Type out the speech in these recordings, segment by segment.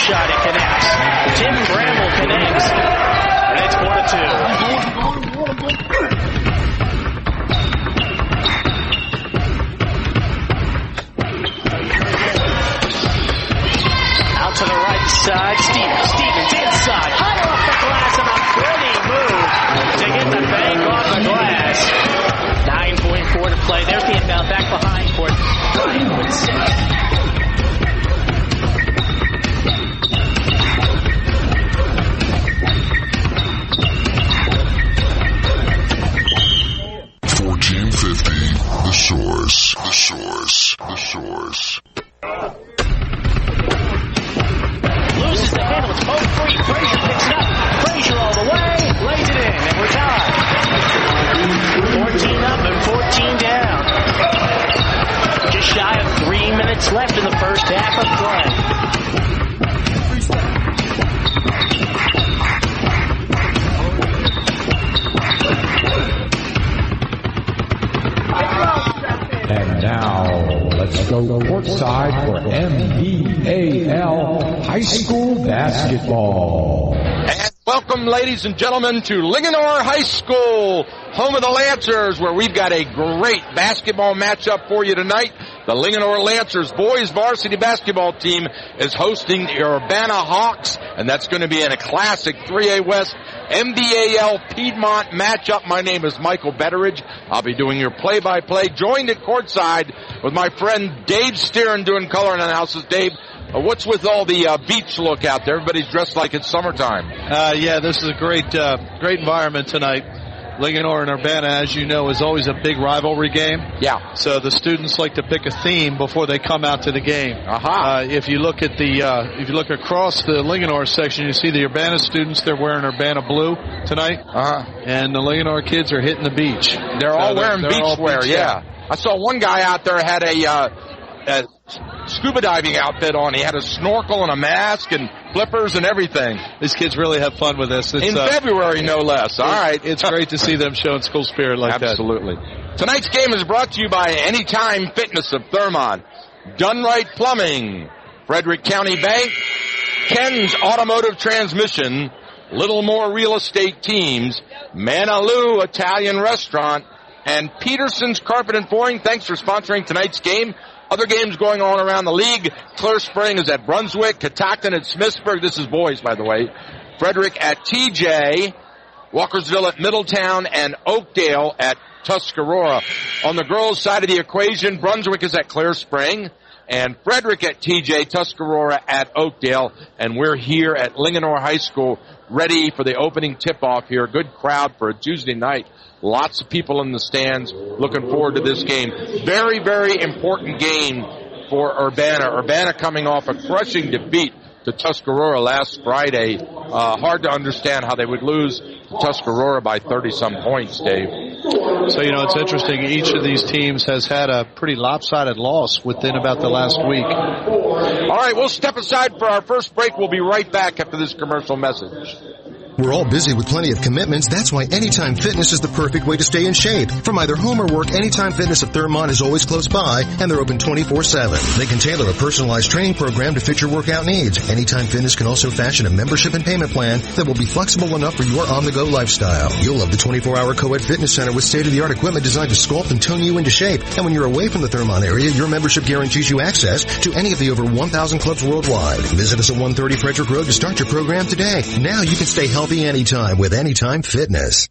shot, it connects. Tim Bramble connects. And it's 4-2. Out to the right side, Stevens inside, high off the glass, and a pretty move to get the bank off the glass. 9.4 to play. There's the inbound back behind for Brian with 6. The Shores. Loses the handle, it's both free. Frazier picks it up. Frazier all the way, lays it in, and we're tied. 14 up and 14 down. Just shy of 3 minutes left in the first half of play. And now, let's go courtside for MBAL High School Basketball. And welcome, ladies and gentlemen, to Linganore High School, home of the Lancers, where we've got a great basketball matchup for you tonight. The Linganore Lancers boys varsity basketball team is hosting the Urbana Hawks, and that's going to be in a classic 3A West MBAL Piedmont matchup. My name is Michael Betteridge. I'll be doing your play-by-play, joined at courtside with my friend Dave Steeren doing color analysis. Dave, what's with all the beach look out there? Everybody's dressed like it's summertime. Yeah, this is a great environment tonight. Linganore and Urbana, as you know, is always a big rivalry game. Yeah. So the students like to pick a theme before they come out to the game. If you look at if you look across the Linganore section, you see the Urbana students. They're wearing Urbana blue tonight. And the Linganore kids are hitting the beach. They're all wearing beach wear. Yeah. I saw one guy out there had a scuba diving outfit on. He had a snorkel and a mask and flippers and everything. These kids really have fun with this. In February, no less. All right. It's great to see them showing school spirit like Absolutely. Tonight's game is brought to you by Anytime Fitness of Thurmont, Done Right Plumbing, Frederick County Bank, Ken's Automotive Transmission, Littlemore Real Estate Teams, Manaloo Italian Restaurant, and Peterson's Carpet and Flooring. Thanks for sponsoring tonight's game. Other games going on around the league. Clear Spring is at Brunswick, Catoctin at Smithsburg. This is boys, by the way. Frederick at TJ, Walkersville at Middletown, and Oakdale at Tuscarora. On the girls' side of the equation, Brunswick is at Clear Spring, and Frederick at TJ, Tuscarora at Oakdale, and we're here at Linganore High School ready for the opening tip-off here. Good crowd for a Tuesday night. Lots of people in the stands looking forward to this game. Very, very important game for Urbana. Urbana coming off a crushing defeat to Tuscarora last Friday. Hard to understand how they would lose to Tuscarora by 30-some points, Dave. So, it's interesting. Each of these teams has had a pretty lopsided loss within about the last week. All right, we'll step aside for our first break. We'll be right back after this commercial message. We're all busy with plenty of commitments. That's why Anytime Fitness is the perfect way to stay in shape. From either home or work, Anytime Fitness of Thurmont is always close by, and they're open 24/7. They can tailor a personalized training program to fit your workout needs. Anytime Fitness can also fashion a membership and payment plan that will be flexible enough for your on-the-go lifestyle. You'll love the 24-hour co-ed fitness center with state-of-the-art equipment designed to sculpt and tone you into shape. And when you're away from the Thurmont area, your membership guarantees you access to any of the over 1,000 clubs worldwide. Visit us at 130 Frederick Road to start your program today. Now you can stay healthy anytime with Anytime Fitness.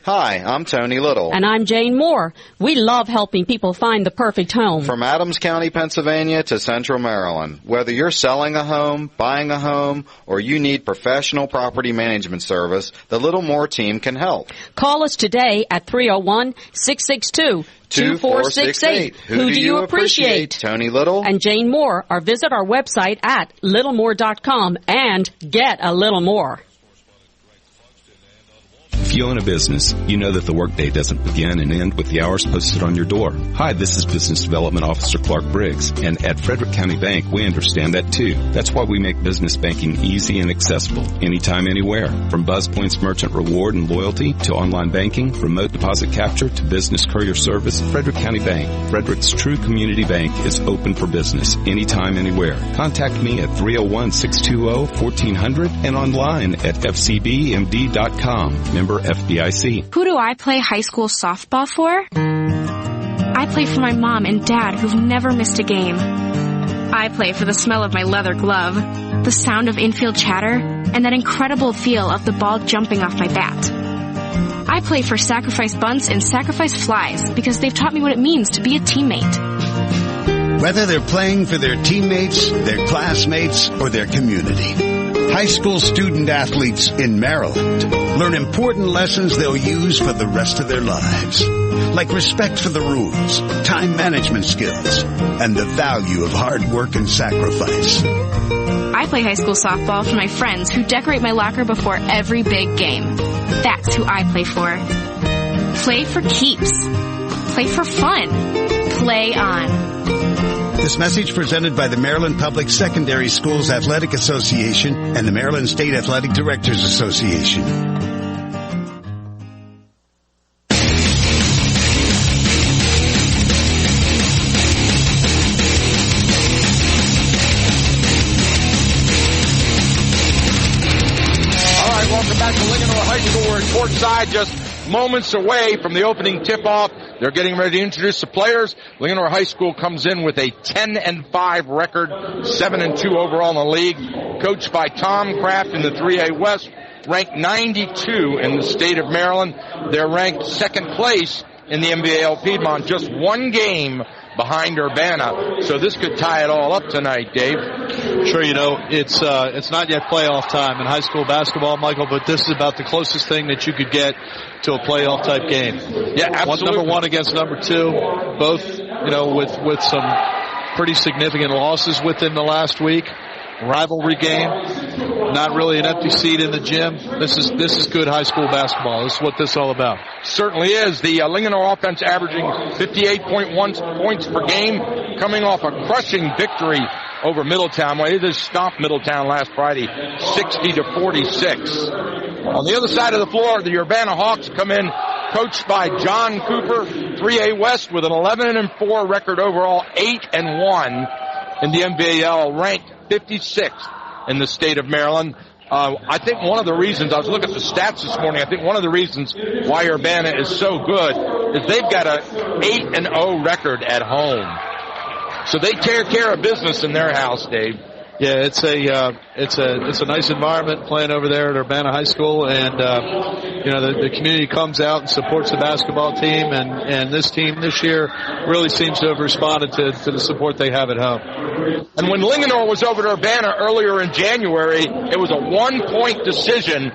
Hi, I'm Tony Little. And I'm Jane Moore. We love helping people find the perfect home. From Adams County, Pennsylvania to Central Maryland. Whether you're selling a home, buying a home, or you need professional property management service, the Little Moore team can help. Call us today at 301-662-2468. Who do you appreciate? Tony Little and Jane Moore, or visit our website at littlemore.com and get a little more. If you own a business, you know that the workday doesn't begin and end with the hours posted on your door. Hi, this is Business Development Officer Clark Briggs, and at Frederick County Bank, we understand that too. That's why we make business banking easy and accessible, anytime, anywhere. From BuzzPoints Merchant Reward and Loyalty to online banking, remote deposit capture to business courier service, Frederick County Bank, Frederick's true community bank, is open for business, anytime, anywhere. Contact me at 301-620-1400 and online at fcbmd.com. Member FDIC. Who do I play high school softball for? I play for my mom and dad who've never missed a game. I play for the smell of my leather glove, the sound of infield chatter, and that incredible feel of the ball jumping off my bat. I play for Sacrifice Bunts and Sacrifice Flies because they've taught me what it means to be a teammate. Whether they're playing for their teammates, their classmates, or their community, high school student athletes in Maryland learn important lessons they'll use for the rest of their lives, like respect for the rules, time management skills, and the value of hard work and sacrifice. I play high school softball for my friends who decorate my locker before every big game. That's who I play for. Play for keeps. Play for fun. Play on. This message presented by the Maryland Public Secondary Schools Athletic Association and the Maryland State Athletic Directors Association. All right, welcome back to Linganore High School. We're at courtside, just moments away from the opening tip-off. They're getting ready to introduce the players. Linganore High School comes in with a 10-5 record, 7-2 overall in the league. Coached by Tom Kraft in the 3A West, ranked 92 in the state of Maryland. They're ranked second place in the MVAL Piedmont, just one game behind Urbana. So this could tie it all up tonight, Dave. Sure, it's not yet playoff time in high school basketball, Michael, but this is about the closest thing that you could get to a playoff type game. Yeah, absolutely. Number one against number two, both, with some pretty significant losses within the last week. Rivalry game, not really an empty seat in the gym. This is good high school basketball. This is what this is all about. Certainly is. The Linganore offense averaging 58.1 points per game, coming off a crushing victory over Middletown. Well, they just stomped Middletown last Friday, 60-46. On the other side of the floor, the Urbana Hawks come in, coached by John Cooper, 3A West, with an 11-4 record overall, 8-1 in the MVAL, ranked 56th in the state of Maryland. I think one of the reasons, I was looking at the stats this morning, I think one of the reasons why Urbana is so good is they've got a 8-0 record at home. So they take care of business in their house, Dave. Yeah, it's a nice environment playing over there at Urbana High School, and the community comes out and supports the basketball team, and this team this year really seems to have responded to the support they have at home. And when Linganore was over to Urbana earlier in January, it was a 1-point decision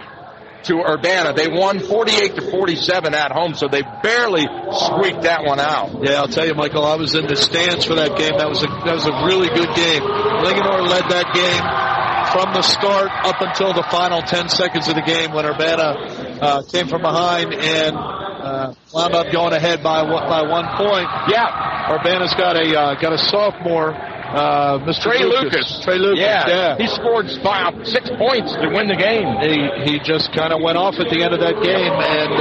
to Urbana. They won 48-47 at home, so they barely squeaked that one out. Yeah, I'll tell you, Michael, I was in the stands for that game. That was a really good game. Linganore led that game from the start up until the final 10 seconds of the game when Urbana came from behind and wound up going ahead by 1 point. Yeah, Urbana's got a sophomore. Mr. Trey Lucas. Yeah. He scored 6 points to win the game. He just kind of went off at the end of that game, and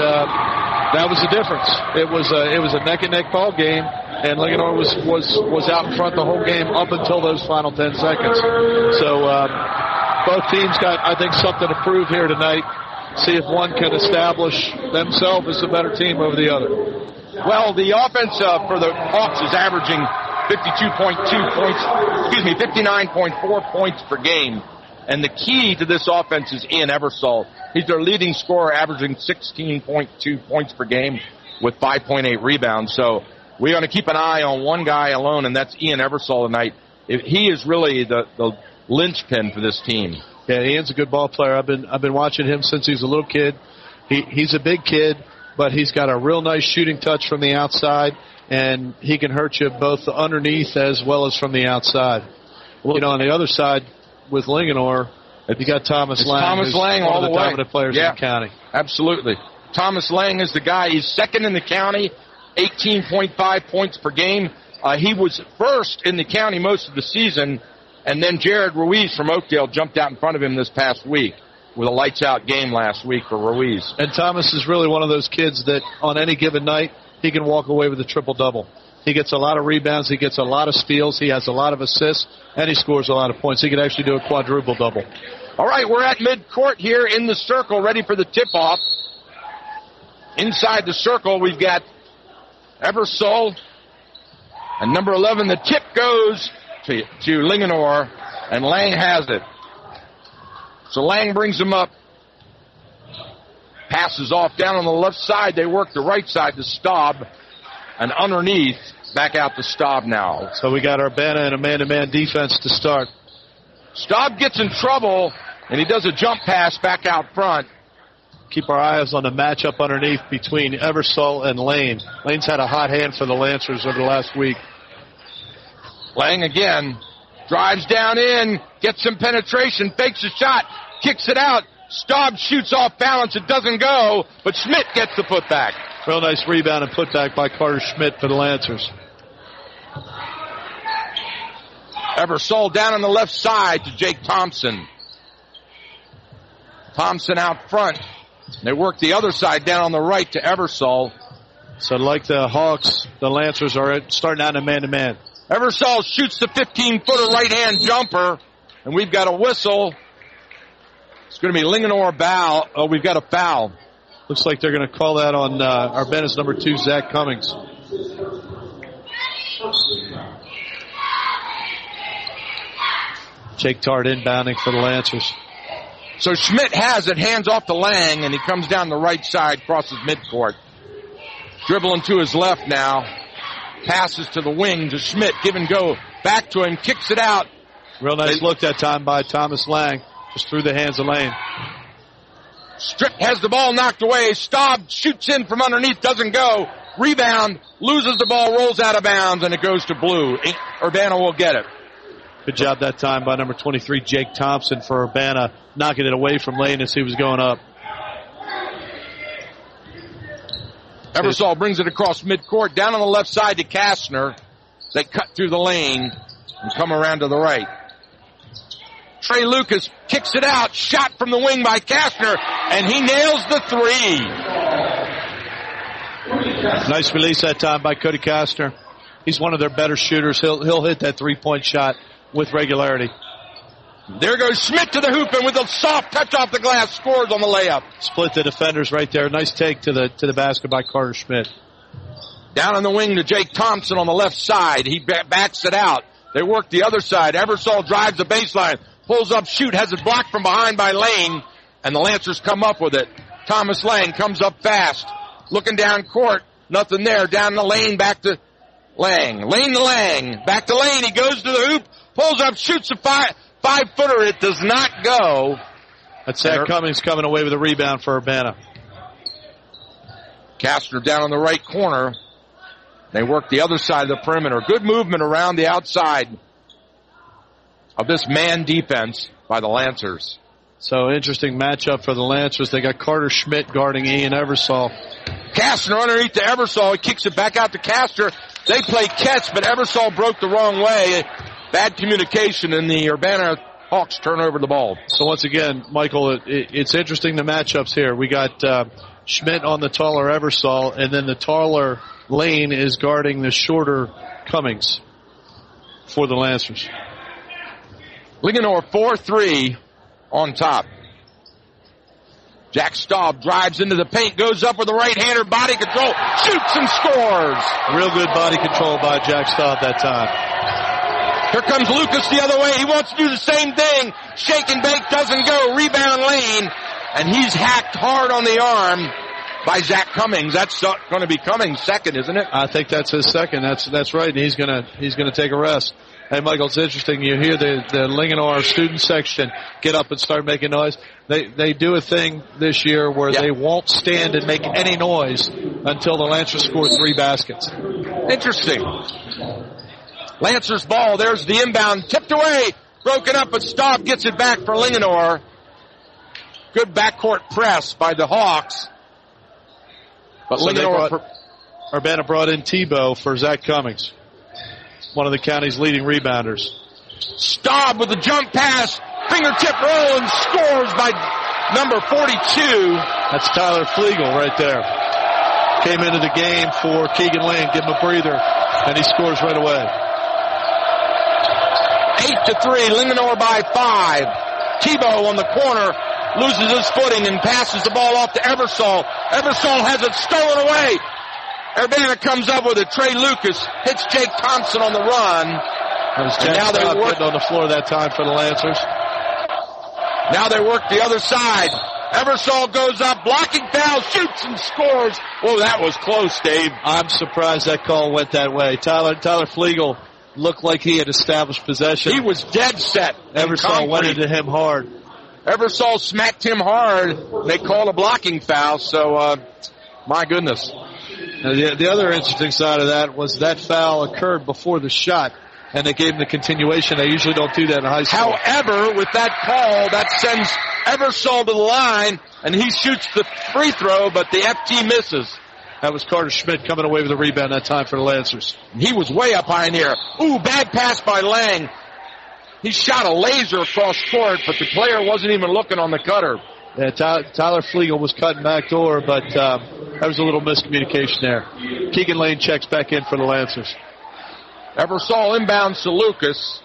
that was the difference. It was a neck-and-neck ball game, and Linganore was out in front the whole game up until those final 10 seconds. So both teams got, I think, something to prove here tonight. See if one can establish themselves as a better team over the other. Well, the offense for the Hawks is averaging 59.4 points per game. And the key to this offense is Ian Eversole. He's their leading scorer, averaging 16.2 points per game with 5.8 rebounds. So we're going to keep an eye on one guy alone, and that's Ian Eversole tonight. He is really the linchpin for this team. Yeah, Ian's a good ball player. I've been watching him since he was a little kid. He's a big kid, but he's got a real nice shooting touch from the outside, and he can hurt you both underneath as well as from the outside. Well, on the other side with Linganore, you got Thomas Lang. Thomas Lang, one all of the way. dominant players in the county. Absolutely. Thomas Lang is the guy. He's second in the county, 18.5 points per game. He was first in the county most of the season, and then Jared Ruiz from Oakdale jumped out in front of him this past week with a lights-out game last week for Ruiz. And Thomas is really one of those kids that on any given night, he can walk away with a triple-double. He gets a lot of rebounds, he gets a lot of steals, he has a lot of assists, and he scores a lot of points. He could actually do a quadruple-double. All right, we're at midcourt here in the circle, ready for the tip-off. Inside the circle, we've got Eversole and number 11. The tip goes to Linganore, and Lang has it. So Lang brings him up. Passes off down on the left side. They work the right side to Staub, and underneath, back out to Staub now. So we got Urbana and a man-to-man defense to start. Staub gets in trouble, and he does a jump pass back out front. Keep our eyes on the matchup underneath between Eversole and Lane. Lane's had a hot hand for the Lancers over the last week. Lang again. Drives down in. Gets some penetration. Fakes a shot. Kicks it out. Staub shoots off balance. It doesn't go. But Schmidt gets the putback. Real nice rebound and putback by Carter Schmidt for the Lancers. Eversole down on the left side to Jake Thompson. Thompson out front. They work the other side down on the right to Eversole. So like the Hawks, the Lancers are starting out in man-to-man. Eversole shoots the 15-footer right-hand jumper, and we've got a whistle. It's going to be Linganore foul. Oh, we've got a foul. Looks like they're going to call that on Urbana's number 2, Zach Cummings. Jake Tart inbounding for the Lancers. So Schmidt has it, hands off to Lang, and he comes down the right side, crosses midcourt. Dribbling to his left now. Passes to the wing to Schmidt. Give and go. Back to him. Kicks it out. Real nice look that time by Thomas Lang. Just through the hands of Lane. Strip has the ball knocked away. Staub shoots in from underneath. Doesn't go. Rebound. Loses the ball. Rolls out of bounds, and it goes to Blue. Urbana will get it. Good job that time by number 23, Jake Thompson, for Urbana, knocking it away from Lane as he was going up. Eversole brings it across midcourt, down on the left side to Kastner. They cut through the lane and come around to the right. Trey Lucas kicks it out, shot from the wing by Kastner, and he nails the three. Nice release that time by Cody Kastner. He's one of their better shooters. He'll hit that three-point shot with regularity. There goes Schmidt to the hoop, and with a soft touch off the glass, scores on the layup. Split the defenders right there. Nice take to the basket by Carter Schmidt. Down on the wing to Jake Thompson on the left side. He backs it out. They work the other side. Eversole drives the baseline, pulls up, shoot, has it blocked from behind by Lane, and the Lancers come up with it. Thomas Lang comes up fast, looking down court. Nothing there. Down the lane, back to Lang. Lane to Lang. Back to Lane. He goes to the hoop, pulls up, shoots a five-footer. It does not go. That's Zach Cummings coming away with a rebound for Urbana. Kastner down on the right corner. They work the other side of the perimeter. Good movement around the outside of this man defense by the Lancers. So interesting matchup for the Lancers. They got Carter Schmidt guarding Ian Eversole. Kastner underneath to Eversole. He kicks it back out to Kastner. They play catch, but Eversole broke the wrong way. Bad communication, and the Urbana Hawks turn over the ball. So once again, Michael, it's interesting the matchups here. We got Schmidt on the taller Eversole, and then the taller Lane is guarding the shorter Cummings for the Lancers. Linganore 4-3 on top. Jack Staub drives into the paint, goes up with a right-hander, body control, shoots and scores. Real good body control by Jack Staub that time. Here comes Lucas the other way. He wants to do the same thing. Shake and bake, doesn't go. Rebound Lane, and he's hacked hard on the arm by Zach Cummings. That's going to be Cummings' second, isn't it? I think that's his second. That's right. And he's gonna take a rest. Hey, Michael, it's interesting. You hear the Linganore student section get up and start making noise. They do a thing this year where they won't stand and make any noise until the Lancers score 3 baskets. Interesting. Lancers ball. There's the inbound. Tipped away. Broken up, but Staub gets it back for Linganore. Good backcourt press by the Hawks. But So Linganore Urbana brought in Tebow for Zach Cummings, one of the county's leading rebounders. Staub with the jump pass, fingertip roll, and scores by number 42. That's Tyler Flegel right there. Came into the game for Keegan Lane, give him a breather, and he scores right away. 8-3, Linganore by 5. Tebow on the corner loses his footing and passes the ball off to Eversole. Eversole has it stolen away. Urbana comes up with it. Trey Lucas hits Jake Thompson on the run. That was Jack Staub getting on the floor that time for the Lancers. Now they work the other side. Eversole goes up, blocking foul, shoots and scores. Oh, that was close, Dave. I'm surprised that call went that way. Tyler Flegel looked like he had established possession. He was dead set. Eversole went into him hard. Eversole smacked him hard. They called a blocking foul, so my goodness. Now, the other interesting side of that was that foul occurred before the shot, and they gave him the continuation. They usually don't do that in high school. However, with that call, that sends Eversole to the line, and he shoots the free throw, but the FT misses. That was Carter Schmidt coming away with a rebound that time for the Lancers. He was way up high in the air. Ooh, bad pass by Lang. He shot a laser across court, but the player wasn't even looking on the cutter. Yeah, Tyler Flegel was cutting back door, but that was a little miscommunication there. Keegan Lane checks back in for the Lancers. Eversole inbounds to Lucas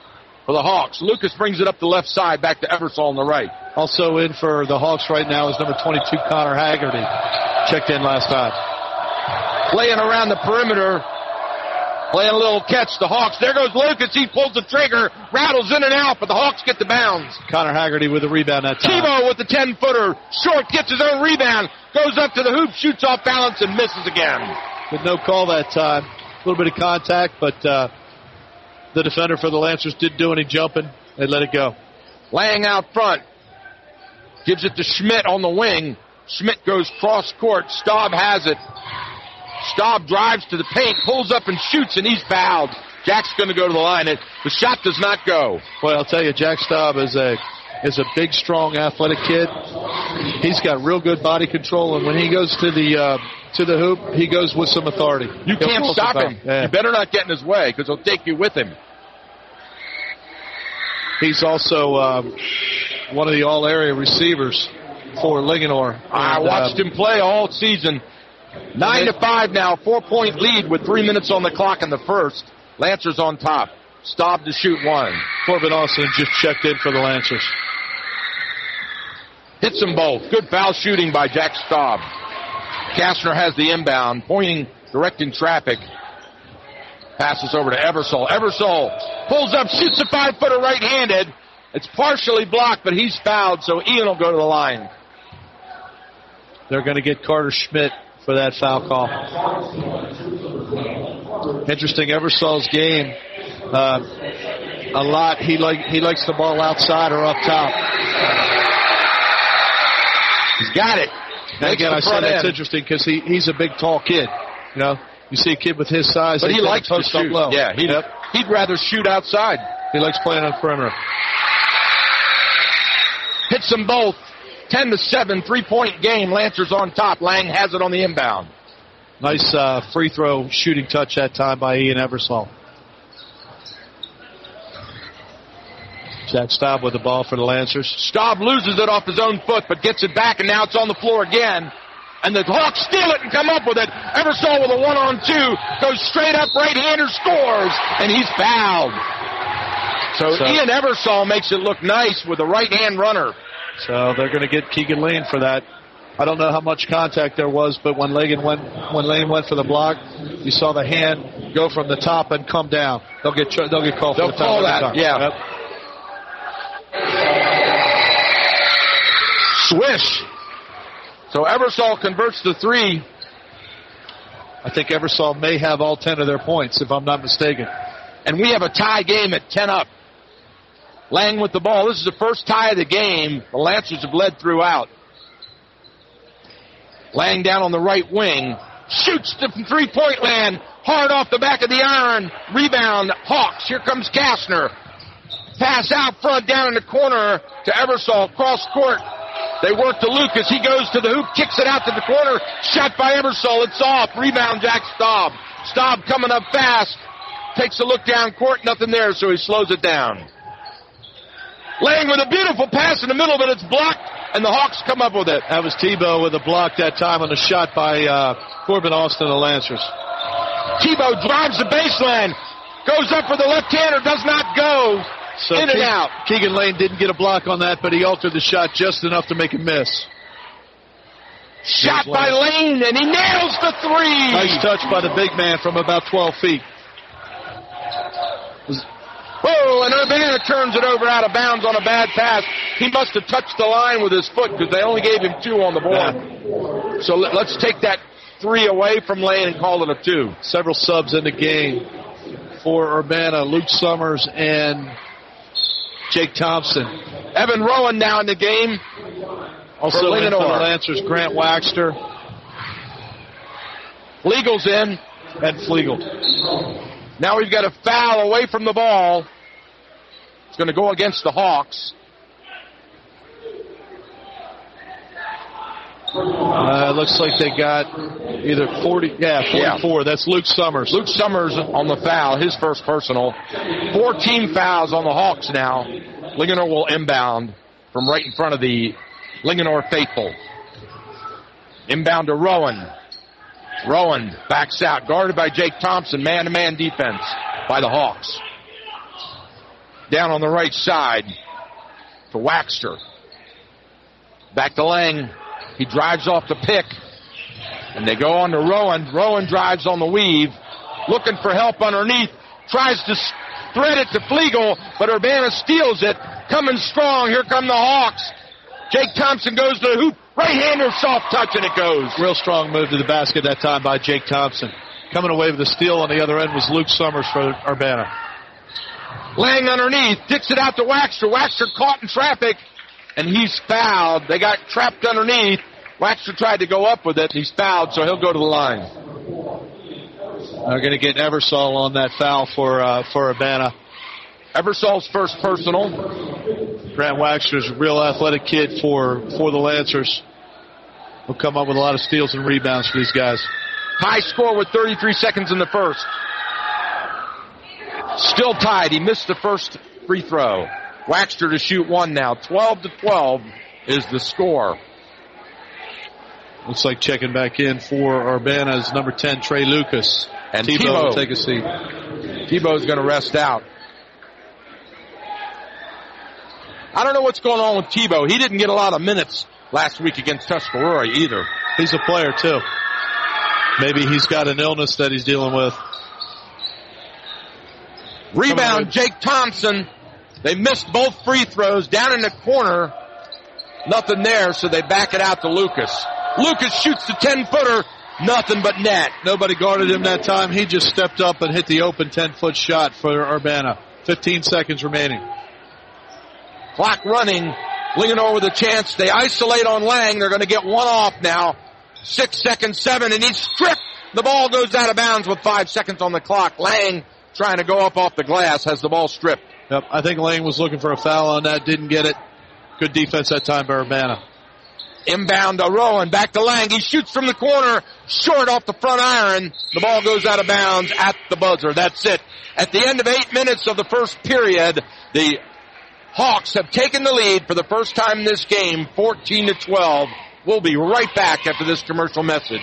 for the Hawks. Lucas brings it up the left side, back to Eversole on the right. Also in for the Hawks right now is number 22, Connor Haggerty. Checked in last time. Playing around the perimeter. Playing a little catch. The Hawks. There goes Lucas. He pulls the trigger. Rattles in and out, but the Hawks get the bounds. Connor Haggerty with a rebound that time. Tebow with the 10-footer. Short gets his own rebound. Goes up to the hoop. Shoots off balance and misses again. With no call that time. A little bit of contact, but the defender for the Lancers didn't do any jumping. They let it go. Laying out front. Gives it to Schmidt on the wing. Schmidt goes cross court. Staub has it. Staub drives to the paint, pulls up and shoots, and he's fouled. Jack's going to go to the line. The shot does not go. Well, I'll tell you, Jack Staub is a big, strong, athletic kid. He's got real good body control, and when he goes to the hoop, he goes with some authority. You can't stop him. Yeah. You better not get in his way, because he'll take you with him. He's also one of the all-area receivers for Linganore. I watched him play all season. 9-5 now, 4-point lead with 3 minutes on the clock in the first. Lancers on top. Staub to shoot one. Corbin Austin just checked in for the Lancers. Hits them both. Good foul shooting by Jack Staub. Kastner has the inbound, pointing, directing traffic. Passes over to Eversole. Eversole pulls up, shoots a 5-footer right-handed. It's partially blocked, but he's fouled, so Ian will go to the line. They're going to get Carter Schmidt for that foul call. Interesting, Eversole's game. A lot. He likes the ball outside or up top. He's got it. And again, I said that's interesting because he's a big, tall kid. You know, you see a kid with his size, but he likes to shoot. Low. Yeah, he'd rather shoot outside. He likes playing on the perimeter. Hits them both. 10-7, 3-point game. Lancers on top. Lang has it on the inbound. Nice free throw shooting touch that time by Ian Eversole. Jack Staub with the ball for the Lancers. Staub loses it off his own foot, but gets it back, and now it's on the floor again. And the Hawks steal it and come up with it. Eversole with a 1-on-2. Goes straight up, right-hander, scores, and he's fouled. So Ian Eversole makes it look nice with a right-hand runner. So they're going to get Keegan Lane for that. I don't know how much contact there was, but when Lane went for the block, you saw the hand go from the top and come down. They'll get called for the top. They'll call that, yeah. Yep. Swish. So Eversole converts the 3. I think Eversole may have all 10 of their points, if I'm not mistaken. And we have a tie game at 10 up. Lang with the ball. This is the first tie of the game. The Lancers have led throughout. Lang down on the right wing. Shoots to three-point land. Hard off the back of the iron. Rebound, Hawks. Here comes Kastner. Pass out front, down in the corner to Eversole. Cross court. They work to Lucas. He goes to the hoop, kicks it out to the corner. Shot by Ebersol. It's off. Rebound, Jack Staub. Staub coming up fast. Takes a look down court. Nothing there, so he slows it down. Lang with a beautiful pass in the middle, but it's blocked, and the Hawks come up with it. That was Tebow with a block that time on the shot by Corbin Austin, the Lancers. Tebow drives the baseline. Goes up for the left-hander. Does not go. So in and out. Keegan Lane didn't get a block on that, but he altered the shot just enough to make it miss. Shot by Lane, and he nails the three. Nice touch by the big man from about 12 feet. Oh, and Urbana turns it over out of bounds on a bad pass. He must have touched the line with his foot because they only gave him 2 on the board. Yeah. So let's take that 3 away from Lane and call it a 2. Several subs in the game for Urbana. Luke Summers and Jake Thompson. Evan Rowan now in the game. Also in for the Lancers, Grant Waxter. Flegel's in. And Flegel. Now we've got a foul away from the ball. It's going to go against the Hawks. Looks like they got either 44. Yeah. That's Luke Summers. Luke Summers on the foul, his first personal. 14 fouls on the Hawks now. Linganore will inbound from right in front of the Linganore faithful. Inbound to Rowan. Rowan backs out, guarded by Jake Thompson. Man-to-man defense by the Hawks. Down on the right side to Waxter. Back to Lang. He drives off the pick. And they go on to Rowan. Rowan drives on the weave. Looking for help underneath. Tries to thread it to Flegel, but Urbana steals it. Coming strong. Here come the Hawks. Jake Thompson goes to the hoop. Right-hander, soft touch, and it goes. Real strong move to the basket that time by Jake Thompson. Coming away with a steal on the other end was Luke Summers for Urbana. Lang underneath, kicks it out to Waxter. Waxter caught in traffic, and he's fouled. They got trapped underneath. Waxter tried to go up with it. He's fouled, so he'll go to the line. They're going to get Ebersol on that foul for Urbana. Ebersol's first personal. Grant Waxter's a real athletic kid for the Lancers. Will come up with a lot of steals and rebounds for these guys. High score with 33 seconds in the first. Still tied. He missed the first free throw. Waxter to shoot 1 now. 12-12 is the score. Looks like checking back in for Urbana is number 10, Trey Lucas. And Tebow will take a seat. Tebow's going to rest out. I don't know what's going on with Tebow. He didn't get a lot of minutes last week against Tuscarora either. He's a player, too. Maybe he's got an illness that he's dealing with. Rebound, Jake Thompson. They missed both free throws down in the corner. Nothing there, so they back it out to Lucas. Lucas shoots the 10-footer. Nothing but net. Nobody guarded him that time. He just stepped up and hit the open 10-foot shot for Urbana. 15 seconds remaining. Clock running. Linganore with a chance. They isolate on Lang. They're going to get one off now. 6 seconds, 7, and he's stripped. The ball goes out of bounds with 5 seconds on the clock. Lang trying to go up off the glass, has the ball stripped. Yep, I think Lang was looking for a foul on that, didn't get it. Good defense that time by Urbana. Inbound to Rowan, back to Lang. He shoots from the corner, short off the front iron. The ball goes out of bounds at the buzzer. That's it. At the end of 8 minutes of the first period, the Hawks have taken the lead for the first time in this game, 14-12. We'll be right back after this commercial message.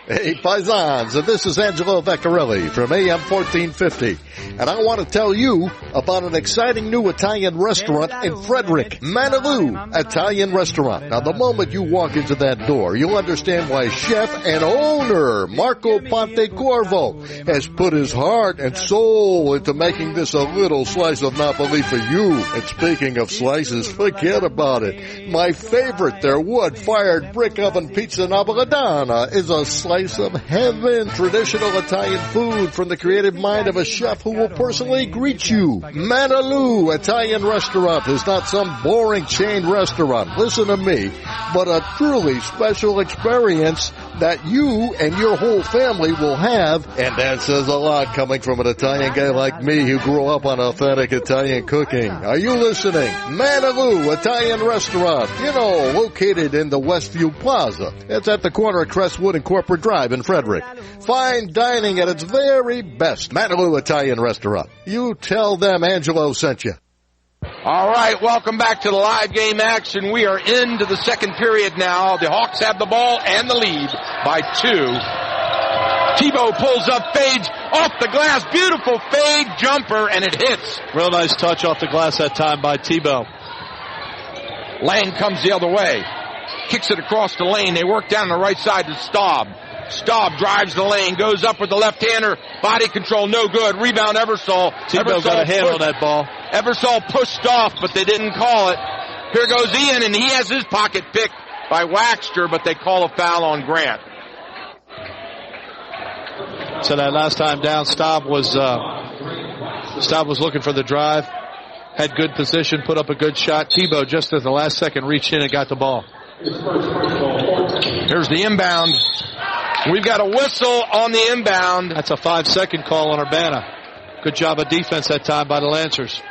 Hey, Paisans, and this is Angelo Vecchiarelli from AM 1450. And I want to tell you about an exciting new Italian restaurant in Frederick, Manalou Italian Restaurant. Now, the moment you walk into that door, you'll understand why chef and owner Marco Pontecorvo has put his heart and soul into making this a little slice of Napoli for you. And speaking of slices, forget about it. My favorite, their wood-fired brick oven pizza napoletana, is a slice of heaven. Traditional Italian food from the creative mind of a chef who will personally greet you. Manalou Italian Restaurant is not some boring chain restaurant, listen to me, but a truly special experience that you and your whole family will have, and that says a lot coming from an Italian guy like me who grew up on authentic Italian cooking. Are you listening? Manalu Italian Restaurant, located in the Westview Plaza. It's at the corner of Crestwood and Corporate Drive in Frederick. Fine dining at its very best. Manalu Italian Restaurant. You tell them Angelo sent you. All right, welcome back to the live game action. We are into the second period now. The Hawks have the ball and the lead by 2. Tebow pulls up, fades off the glass. Beautiful fade jumper, and it hits. Real nice touch off the glass that time by Tebow. Lang comes the other way. Kicks it across the lane. They work down the right side to Staub. Staub drives the lane, goes up with the left-hander. Body control, no good. Rebound, Eversole. Tebow got a handle on that ball. Eversole pushed off, but they didn't call it. Here goes Ian, and he has his pocket picked by Waxter, but they call a foul on Grant. So that last time down, Staub was looking for the drive. Had good position, put up a good shot. Tebow just at the last second reached in and got the ball. Here's the inbound. We've got a whistle on the inbound. That's a 5-second call on Urbana. Good job of defense that time by the Lancers.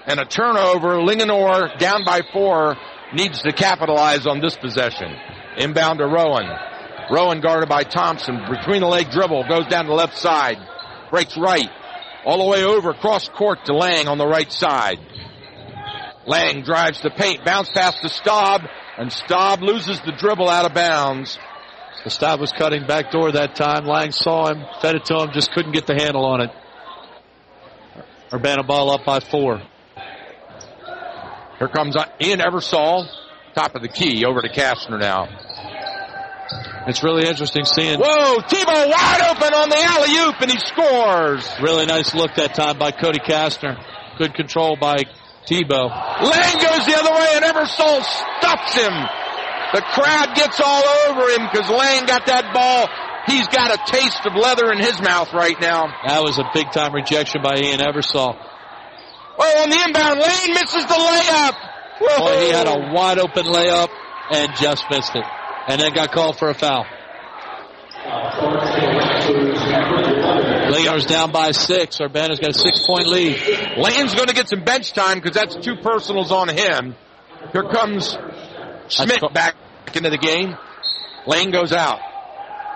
And a turnover. Linganore, down by 4, needs to capitalize on this possession. Inbound to Rowan. Rowan guarded by Thompson. Between the leg dribble. Goes down the left side. Breaks right. All the way over. Cross court to Lang on the right side. Lang drives the paint. Bounce pass to Staub. And Staub loses the dribble out of bounds. The Staub was cutting back door that time. Lang saw him, fed it to him, just couldn't get the handle on it. Urbana ball up by 4. Here comes Ian Eversole, top of the key, over to Kastner now. It's really interesting seeing. Whoa, Tebow wide open on the alley-oop, and he scores. Really nice look that time by Cody Kastner. Good control by Tebow. Lang goes the other way, and Eversole stuffs him. The crowd gets all over him because Lang got that ball. He's got a taste of leather in his mouth right now. That was a big-time rejection by Ian Eversole. Oh, on the inbound, Lane misses the layup. Whoa. Boy, he had a wide-open layup and just missed it. And then got called for a foul. Lingane's down by 6. Urbana's got a 6-point lead. Lane's going to get some bench time because that's 2 personals on him. Here comes Schmidt back into the game. Lane goes out.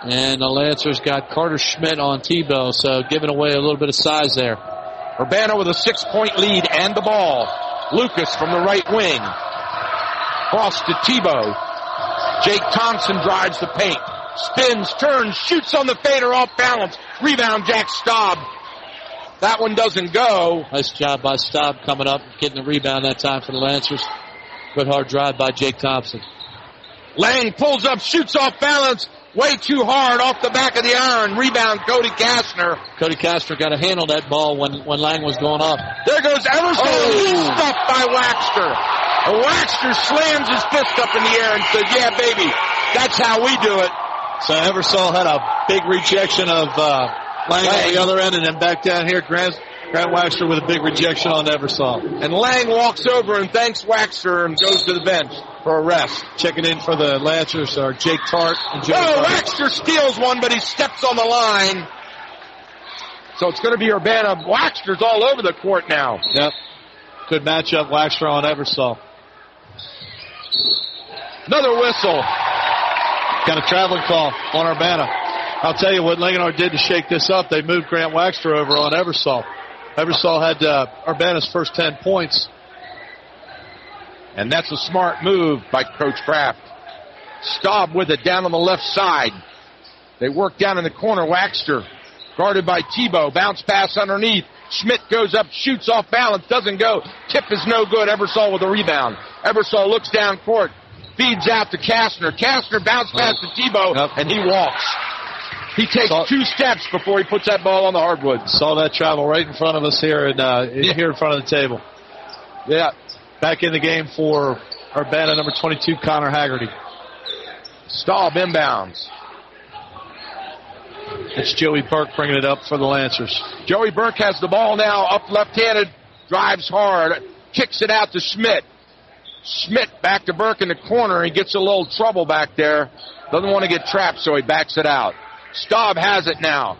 And the Lancers got Carter Schmidt on Tebow, so giving away a little bit of size there. Urbana with a 6-point lead and the ball. Lucas from the right wing. Cross to Tebow. Jake Thompson drives the paint. Spins, turns, shoots on the fader off balance. Rebound, Jack Staub. That one doesn't go. Nice job by Staub coming up, getting the rebound that time for the Lancers. Good hard drive by Jake Thompson. Lang pulls up, shoots off balance. Way too hard off the back of the iron. Rebound, Cody Kastner. Cody Kastner got a hand on that ball when Lang was going up. There goes Eversole. He's stuffed by Waxter. Waxter slams his fist up in the air and says, yeah, baby, that's how we do it. So Eversole had a big rejection of Lang on the other end, and then back down here, Grant Waxter with a big rejection on Eversole. And Lang walks over and thanks Waxter and goes to the bench for a rest. Checking in for the Lancers are Jake Tart and Joe. Oh, Waxter steals one, but he steps on the line. So it's going to be Urbana. Waxter's all over the court now. Yep. Good matchup, Waxter on Eversole. Another whistle. Got a traveling call on Urbana. I'll tell you what Linganore did to shake this up. They moved Grant Waxter over on Eversole. Eversole had Urbana's first 10 points. And that's a smart move by Coach Kraft. Staub with it down on the left side. They work down in the corner. Waxter guarded by Tebow. Bounce pass underneath. Schmidt goes up, shoots off balance, doesn't go. Tip is no good. Eversole with a rebound. Eversole looks down court. Feeds out to Kastner. Kastner bounce pass to Tebow, and he walks. He takes 2 steps before he puts that ball on the hardwood. Saw that travel right in front of us here here in front of the table. Yeah. Back in the game for Urbana, number 22, Connor Haggerty. Staub inbounds. It's Joey Burke bringing it up for the Lancers. Joey Burke has the ball now, up left-handed, drives hard, kicks it out to Schmidt. Schmidt back to Burke in the corner. He gets a little trouble back there. Doesn't want to get trapped, so he backs it out. Staub has it now.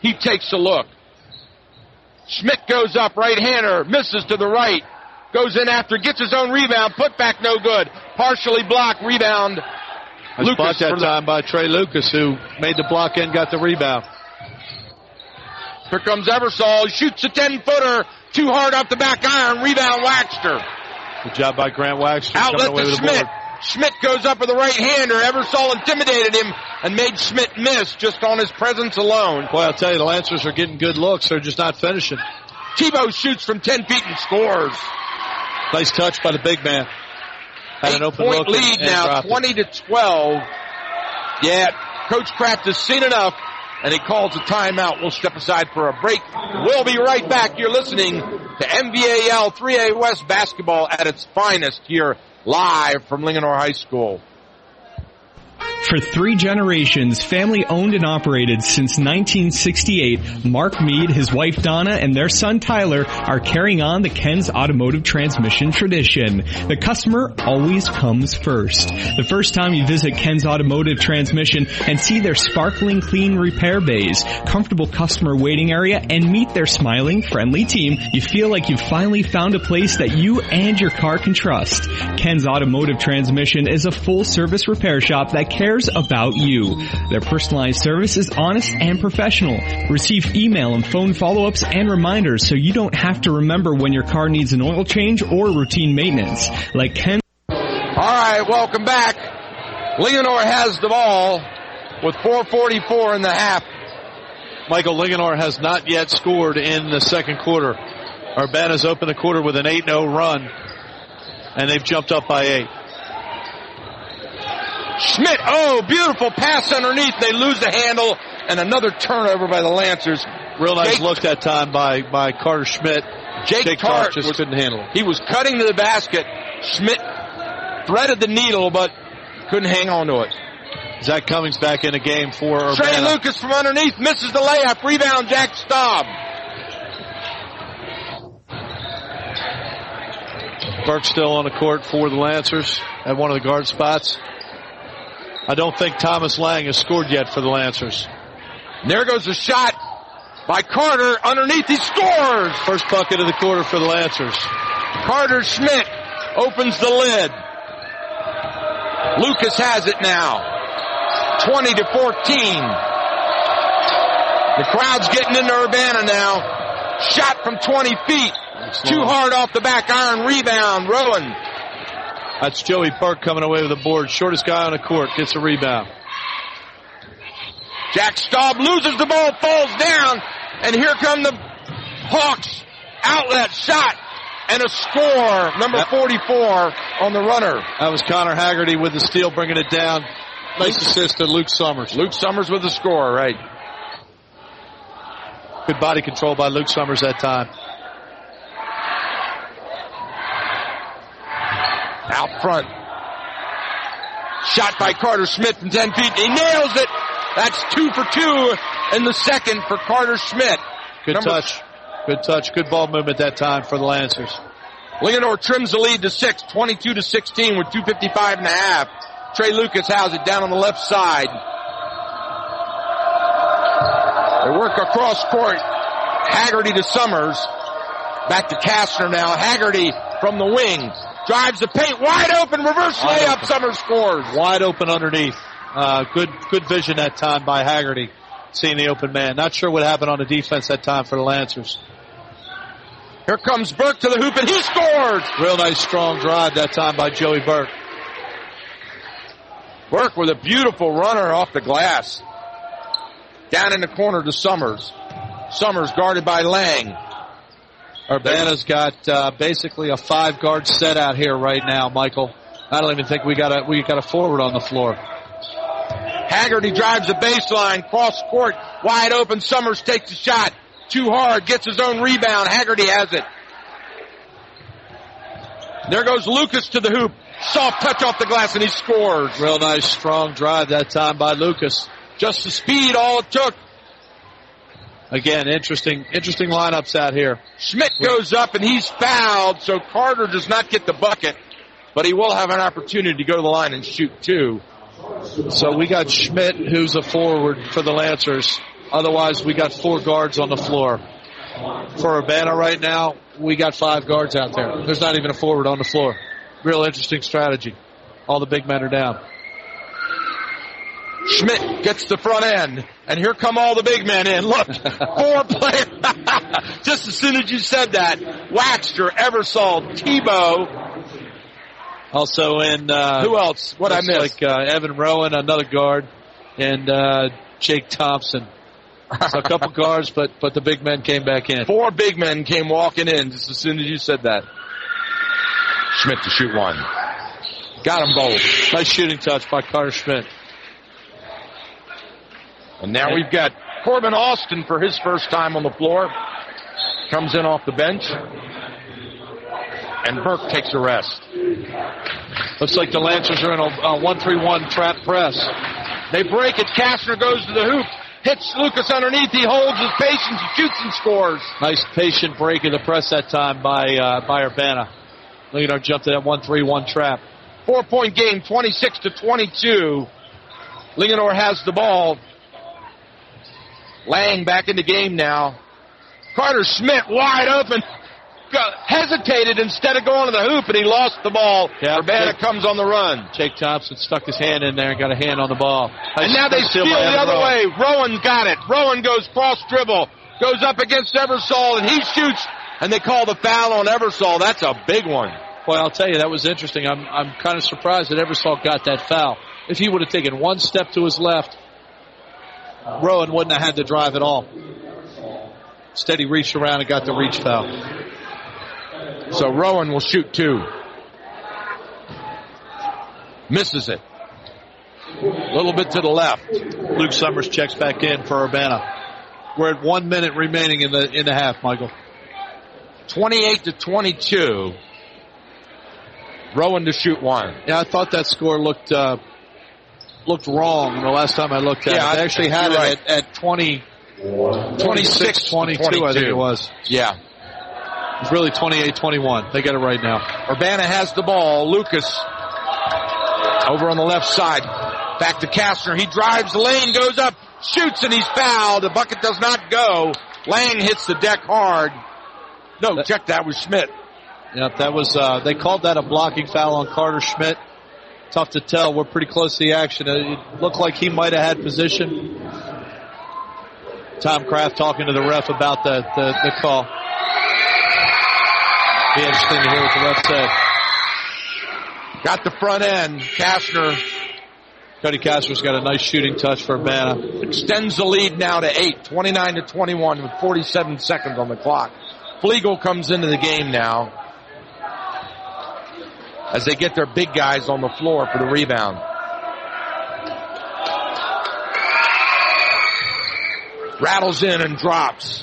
He takes a look. Schmidt goes up, right-hander, misses to the right. Goes in after, gets his own rebound, put back no good. Partially blocked, rebound. Lucas that time by Trey Lucas, who made the block and got the rebound. Here comes Eversole, shoots a 10-footer, too hard off the back iron, rebound Waxter. Good job by Grant Waxter. Outlet to Schmidt. Schmidt goes up with the right-hander. Eversole intimidated him and made Schmidt miss just on his presence alone. Boy, I'll tell you, the Lancers are getting good looks. They're just not finishing. Tebow shoots from 10 feet and scores. Nice touch by the big man. Had an open look lead now, 20-12. Yeah, Coach Kraft has seen enough, and he calls a timeout. We'll step aside for a break. We'll be right back. You're listening to MVAL 3A West basketball at its finest here, live from Linganore High School. For 3 generations, family owned and operated since 1968, Mark Mead, his wife Donna, and their son Tyler are carrying on the Ken's Automotive Transmission tradition. The customer always comes first. The first time you visit Ken's Automotive Transmission and see their sparkling clean repair bays, comfortable customer waiting area, and meet their smiling, friendly team, you feel like you've finally found a place that you and your car can trust. Ken's Automotive Transmission is a full-service repair shop that cares about you. Their personalized service is honest and professional. Receive email and phone follow-ups and reminders so you don't have to remember when your car needs an oil change or routine maintenance. Like Ken. All right, welcome back. Linganore has the ball with 4:44 in the half. Michael, Linganore has not yet scored in the second quarter. Urbana's opened the quarter with an 8-0 run, and they've jumped up by 8. Schmidt, beautiful pass underneath. They lose the handle, and another turnover by the Lancers. Real nice look that time by Carter Schmidt. Jake Tart just couldn't handle it. He was cutting to the basket. Schmidt threaded the needle, but couldn't hang on to it. Zach Cummings back in the game for Urbana. Trey Lucas from underneath misses the layup. Rebound, Jack Staub. Burke still on the court for the Lancers at one of the guard spots. I don't think Thomas Lang has scored yet for the Lancers. And there goes a shot by Carter. Underneath, he scores. First bucket of the quarter for the Lancers. Carter Schmidt opens the lid. Lucas has it now. 20-14. The crowd's getting into Urbana now. Shot from 20 feet. Too hard off the back iron. Rebound, Rowan. That's Joey Burke coming away with the board. Shortest guy on the court gets a rebound. Jack Staub loses the ball, falls down, and here come the Hawks. Outlet shot and a score. Number 44 on the runner. That was Connor Haggerty with the steal, bringing it down. Nice assist to Luke Summers. Luke Summers with the score, right. Good body control by Luke Summers that time. Out front. Shot by Carter Schmidt from 10 feet. He nails it. That's 2 for 2 in the second for Carter Schmidt. Good touch. Good touch. Good ball movement that time for the Lancers. Linganore trims the lead to 6, 22-16 with 2:55 and a half. Trey Lucas has it down on the left side. They work across court. Haggerty to Summers. Back to Kastner now. Haggerty from the wing. Drives the paint, wide open, reverse layup, Summers scores. Wide open underneath. Good vision that time by Haggerty, seeing the open man. Not sure what happened on the defense that time for the Lancers. Here comes Burke to the hoop, and he scores. Real nice strong drive that time by Joey Burke. Burke with a beautiful runner off the glass. Down in the corner to Summers. Summers guarded by Lang. Urbana's got basically a 5-guard set out here right now, Michael. I don't even think we got a forward on the floor. Haggerty drives the baseline, cross court, wide open. Summers takes a shot, too hard, gets his own rebound. Haggerty has it. There goes Lucas to the hoop, soft touch off the glass, and he scores. Real nice strong drive that time by Lucas. Just the speed, all it took. Again, interesting lineups out here. Schmidt goes up and he's fouled, so Carter does not get the bucket, but he will have an opportunity to go to the line and shoot 2. So we got Schmidt, who's a forward for the Lancers. Otherwise, we got 4 guards on the floor. For Urbana right now, we got 5 guards out there. There's not even a forward on the floor. Real interesting strategy. All the big men are down. Schmidt gets the front end, and here come all the big men in. Look, 4 players. Just as soon as you said that, Waxter, Eversole, Tebow. Also in... who else? What I missed? Like Evan Rowan, another guard, and Jake Thompson. So a couple guards, but the big men came back in. 4 big men came walking in just as soon as you said that. Schmidt to shoot one. Got them both. Nice shooting touch by Carter Schmidt. And now we've got Corbin Austin for his first time on the floor. Comes in off the bench. And Burke takes a rest. Looks like the Lancers are in a 1-3-1 trap press. They break it. Kastner goes to the hoop. Hits Lucas underneath. He holds his patience. He shoots and scores. Nice patient break of the press that time by Urbana. Linganore jumped to that 1-3-1 trap. 4-point game, 26-22. Linganore has the ball. Lang back in the game now. Carter Schmidt wide open. Hesitated instead of going to the hoop, and he lost the ball. Yep. Urbana comes on the run. Jake Thompson stuck his hand in there and got a hand on the ball. And now they steal the other way. Rowan got it. Rowan goes cross dribble. Goes up against Eversole, and he shoots. And they call the foul on Eversole. That's a big one. Well, I'll tell you, that was interesting. I'm kind of surprised that Eversole got that foul. If he would have taken one step to his left, Rowan wouldn't have had to drive at all. Instead, he reached around and got the reach foul. So Rowan will shoot 2. Misses it. A little bit to the left. Luke Summers checks back in for Urbana. We're at 1 minute remaining in the half, Michael. 28-22. Rowan to shoot 1. Yeah, I thought that score looked wrong the last time I looked at it. They actually had it at 26-22, I think it was. Yeah. It's really 28-21. They get it right now. Urbana has the ball. Lucas over on the left side. Back to Kastner. He drives the lane, goes up, shoots, and he's fouled. The bucket does not go. Lang hits the deck hard. No, check that was Schmidt. Yep, that was, they called that a blocking foul on Carter Schmidt. Tough to tell. We're pretty close to the action. It looked like he might have had position. Tom Kraft talking to the ref about the call. Be interesting to hear what the ref said. Got the front end. Kastner. Cody Kastner's got a nice shooting touch for Urbana. Extends the lead now to 8, 29-21 with 47 seconds on the clock. Flegel comes into the game now as they get their big guys on the floor for the rebound. Rattles in and drops.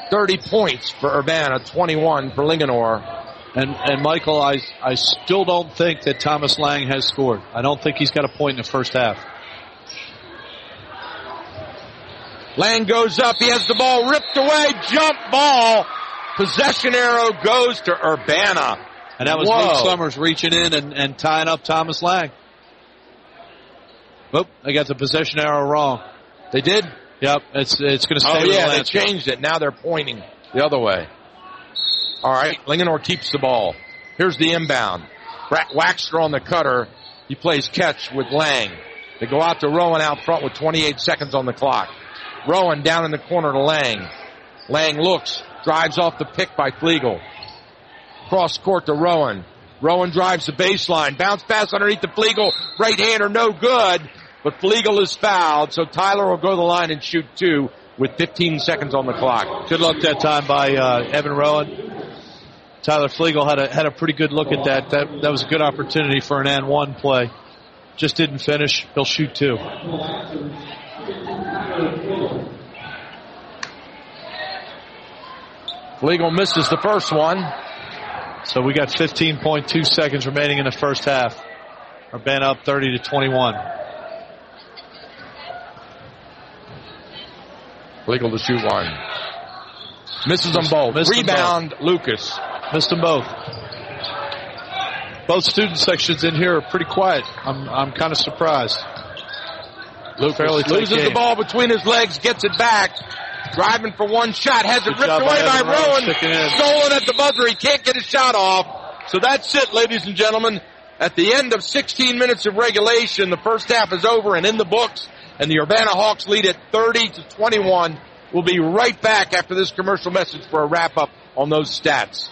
30 points for Urbana, 21 for Linganore. And Michael, I still don't think that Thomas Lang has scored. I don't think he's got a point in the first half. Lang goes up. He has the ball ripped away. Jump ball. Possession arrow goes to Urbana. And that was Luke Summers reaching in and tying up Thomas Lang. Oop, they got the possession arrow wrong. They did? Yep, it's going to stay with the they changed it. Now they're pointing the other way. All right, Linganore keeps the ball. Here's the inbound. Waxter on the cutter. He plays catch with Lang. They go out to Rowan out front with 28 seconds on the clock. Rowan down in the corner to Lang. Lang looks, drives off the pick by Flegel. Cross court to Rowan. Rowan drives the baseline. Bounce pass underneath the Flegel. Right-hander, no good. But Flegel is fouled, so Tyler will go to the line and shoot 2 with 15 seconds on the clock. Good luck that time by Evan Rowan. Tyler Flegel had a pretty good look at that. That was a good opportunity for an and one play. Just didn't finish. He'll shoot 2. Flegel misses the first one. So we got 15.2 seconds remaining in the first half. Urbana up 30-21. Flegel to shoot 1. Misses them both. Rebound, Lucas. Missed them both. both student sections in here are pretty quiet. I'm kind of surprised. Lucas loses the ball between his legs, gets it back. Driving for one shot, has it ripped away by Rowan. Stolen at the buzzer. He can't get his shot off. So that's it, ladies and gentlemen. At the end of 16 minutes of regulation, the first half is over and in the books, and the Urbana Hawks lead at 30-21. We'll be right back after this commercial message for a wrap-up on those stats.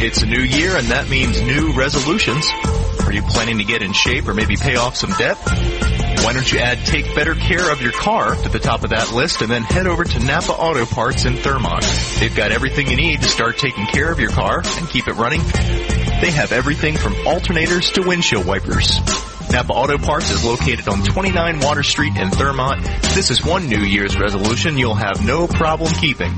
It's a new year, and that means new resolutions. Are you planning to get in shape or maybe pay off some debt? Why don't you add take better care of your car to the top of that list and then head over to Napa Auto Parts in Thurmont. They've got everything you need to start taking care of your car and keep it running. They have everything from alternators to windshield wipers. Napa Auto Parts is located on 29 Water Street in Thurmont. This is one New Year's resolution you'll have no problem keeping.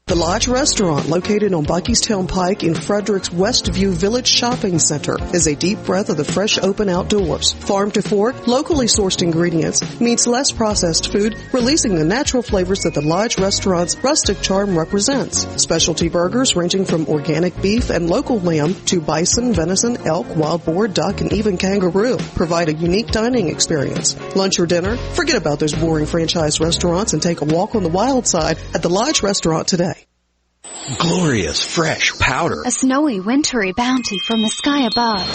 The Lodge Restaurant, located on Buckystown Pike in Frederick's Westview Village Shopping Center, is a deep breath of the fresh open outdoors. Farm to fork, locally sourced ingredients means less processed food, releasing the natural flavors that the Lodge Restaurant's rustic charm represents. Specialty burgers ranging from organic beef and local lamb to bison, venison, elk, wild boar, duck, and even kangaroo provide a unique dining experience. Lunch or dinner? Forget about those boring franchise restaurants and take a walk on the wild side at the Lodge Restaurant today. Glorious, fresh powder. A snowy, wintry bounty from the sky above.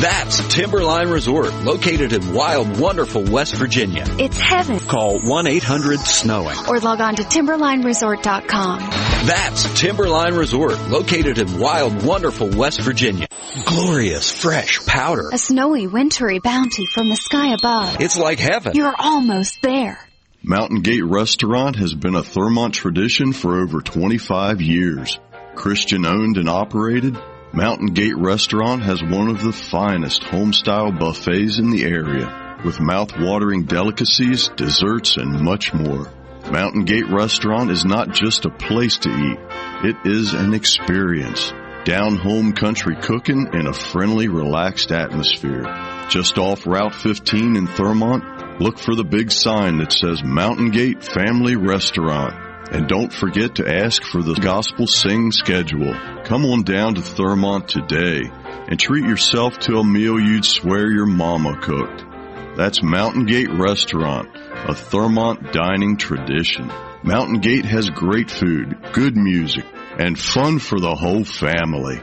That's Timberline Resort, located in wild, wonderful West Virginia. It's heaven. Call 1-800-SNOWING. Or log on to timberlineresort.com. That's Timberline Resort, located in wild, wonderful West Virginia. Glorious, fresh powder. A snowy, wintry bounty from the sky above. It's like heaven. You're almost there. Mountain Gate Restaurant has been a Thurmont tradition for over 25 years. Christian owned and operated, Mountain Gate Restaurant has one of the finest home-style buffets in the area, with mouth-watering delicacies, desserts, and much more. Mountain Gate Restaurant is not just a place to eat, it is an experience. Down-home country cooking in a friendly, relaxed atmosphere. Just off Route 15 in Thurmont, look for the big sign that says Mountain Gate Family Restaurant. And don't forget to ask for the Gospel Sing schedule. Come on down to Thurmont today and treat yourself to a meal you'd swear your mama cooked. That's Mountain Gate Restaurant, a Thurmont dining tradition. Mountain Gate has great food, good music, and fun for the whole family.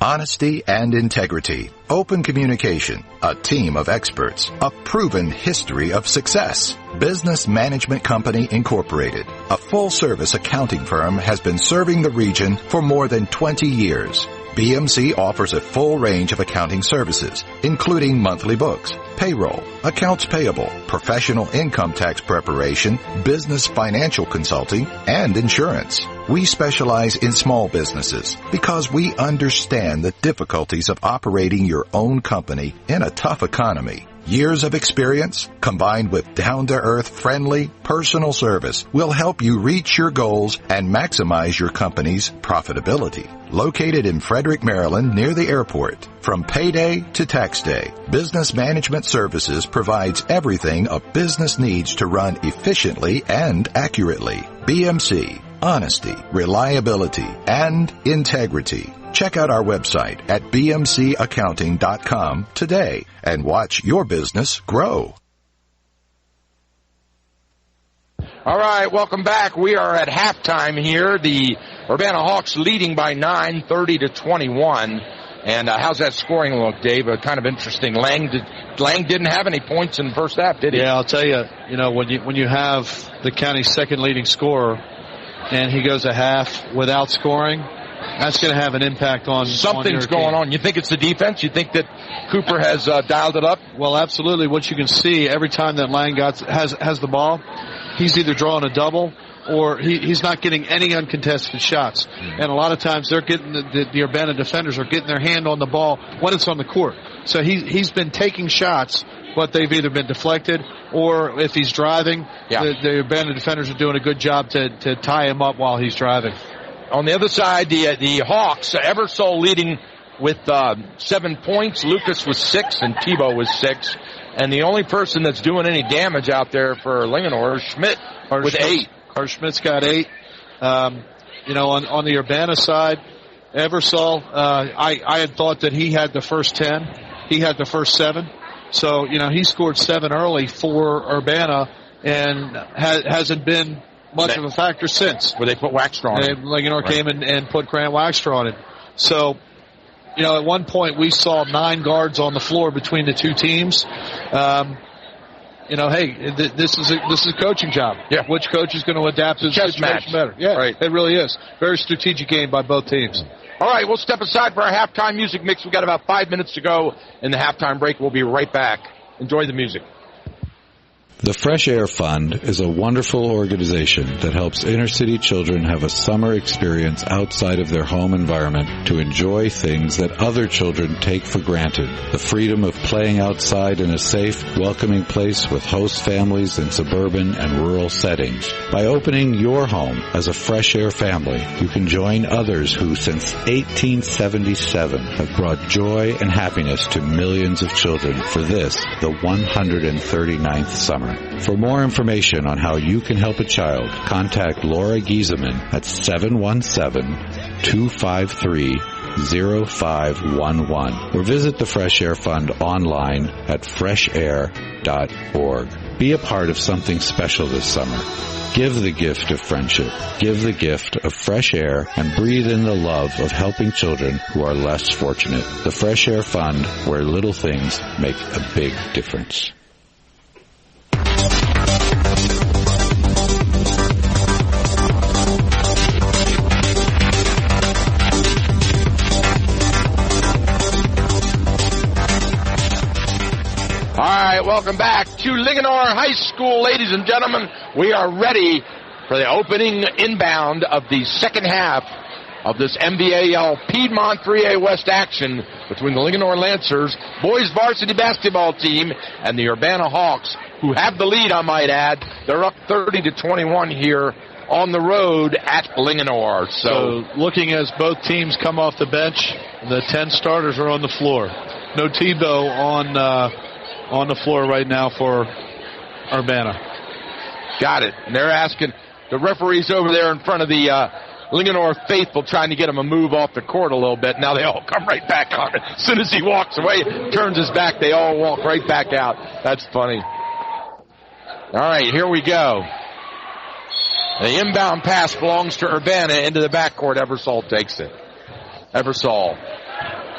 Honesty and integrity, open communication, a team of experts, a proven history of success. Business Management Company Incorporated, a full-service accounting firm, has been serving the region for more than 20 years. BMC offers a full range of accounting services, including monthly books, payroll, accounts payable, professional income tax preparation, business financial consulting, and insurance. We specialize in small businesses because we understand the difficulties of operating your own company in a tough economy. Years of experience, combined with down-to-earth, friendly, personal service, will help you reach your goals and maximize your company's profitability. Located in Frederick, Maryland, near the airport, from payday to tax day, Business Management Services provides everything a business needs to run efficiently and accurately. BMC, honesty, reliability, and integrity. Check out our website at bmcaccounting.com today and watch your business grow. All right, welcome back. We are at halftime here. The Urbana Hawks leading by 9, 30-21. And how's that scoring look, Dave? Kind of interesting. Lang didn't have any points in the first half, did he? Yeah, I'll tell you. You know, when you have the county's second leading scorer and he goes a half without scoring, that's going to have an impact on something's going on. You think it's the defense? You think that Cooper has dialed it up? Well, absolutely. What you can see every time that Lang has the ball, he's either drawing a double or he's not getting any uncontested shots. And a lot of times they're getting the Urbana defenders are getting their hand on the ball when it's on the court. So he's been taking shots, but they've either been deflected or if he's driving, the Urbana defenders are doing a good job to tie him up while he's driving. On the other side, the Hawks, Eversole leading with 7 points. Lucas was 6 and Tebow was 6. And the only person that's doing any damage out there for Linganore is Schmidt with 8. Carter Schmidt's got 8. On the Urbana side, Eversole, I had thought that he had the first 10. He had the first 7. So, he scored 7 early for Urbana and hasn't been much of a factor since. Where they put Waxstraw on him. Linganore came and put Grant Waxstraw on him. So, at one point we saw 9 guards on the floor between the two teams. This is a coaching job. Yeah. Which coach is going to adapt to the situation better? Yeah, right. It really is. Very strategic game by both teams. All right, we'll step aside for our halftime music mix. We've got about 5 minutes to go in the halftime break. We'll be right back. Enjoy the music. The Fresh Air Fund is a wonderful organization that helps inner-city children have a summer experience outside of their home environment to enjoy things that other children take for granted. The freedom of playing outside in a safe, welcoming place with host families in suburban and rural settings. By opening your home as a Fresh Air family, you can join others who, since 1877, have brought joy and happiness to millions of children for this, the 139th summer. For more information on how you can help a child, contact Laura Giesemann at 717-253-0511 or visit the Fresh Air Fund online at freshair.org. Be a part of something special this summer. Give the gift of friendship. Give the gift of fresh air and breathe in the love of helping children who are less fortunate. The Fresh Air Fund, where little things make a big difference. All right, welcome back to Linganore High School, ladies and gentlemen. We are ready for the opening inbound of the second half of this MVAL Piedmont 3A West action between the Linganore Lancers boys varsity basketball team and the Urbana Hawks, who have the lead, I might add. They're up 30-21 here on the road at Linganore. So looking as both teams come off the bench, the 10 starters are on the floor. No Tebow on the floor right now for Urbana. Got it. And they're asking the referees over there in front of the Linganore faithful, trying to get him a move off the court a little bit. Now they all come right back on it. As soon as he walks away, turns his back, they all walk right back out. That's funny. All right, here we go. The inbound pass belongs to Urbana into the backcourt. Eversole takes it. Eversole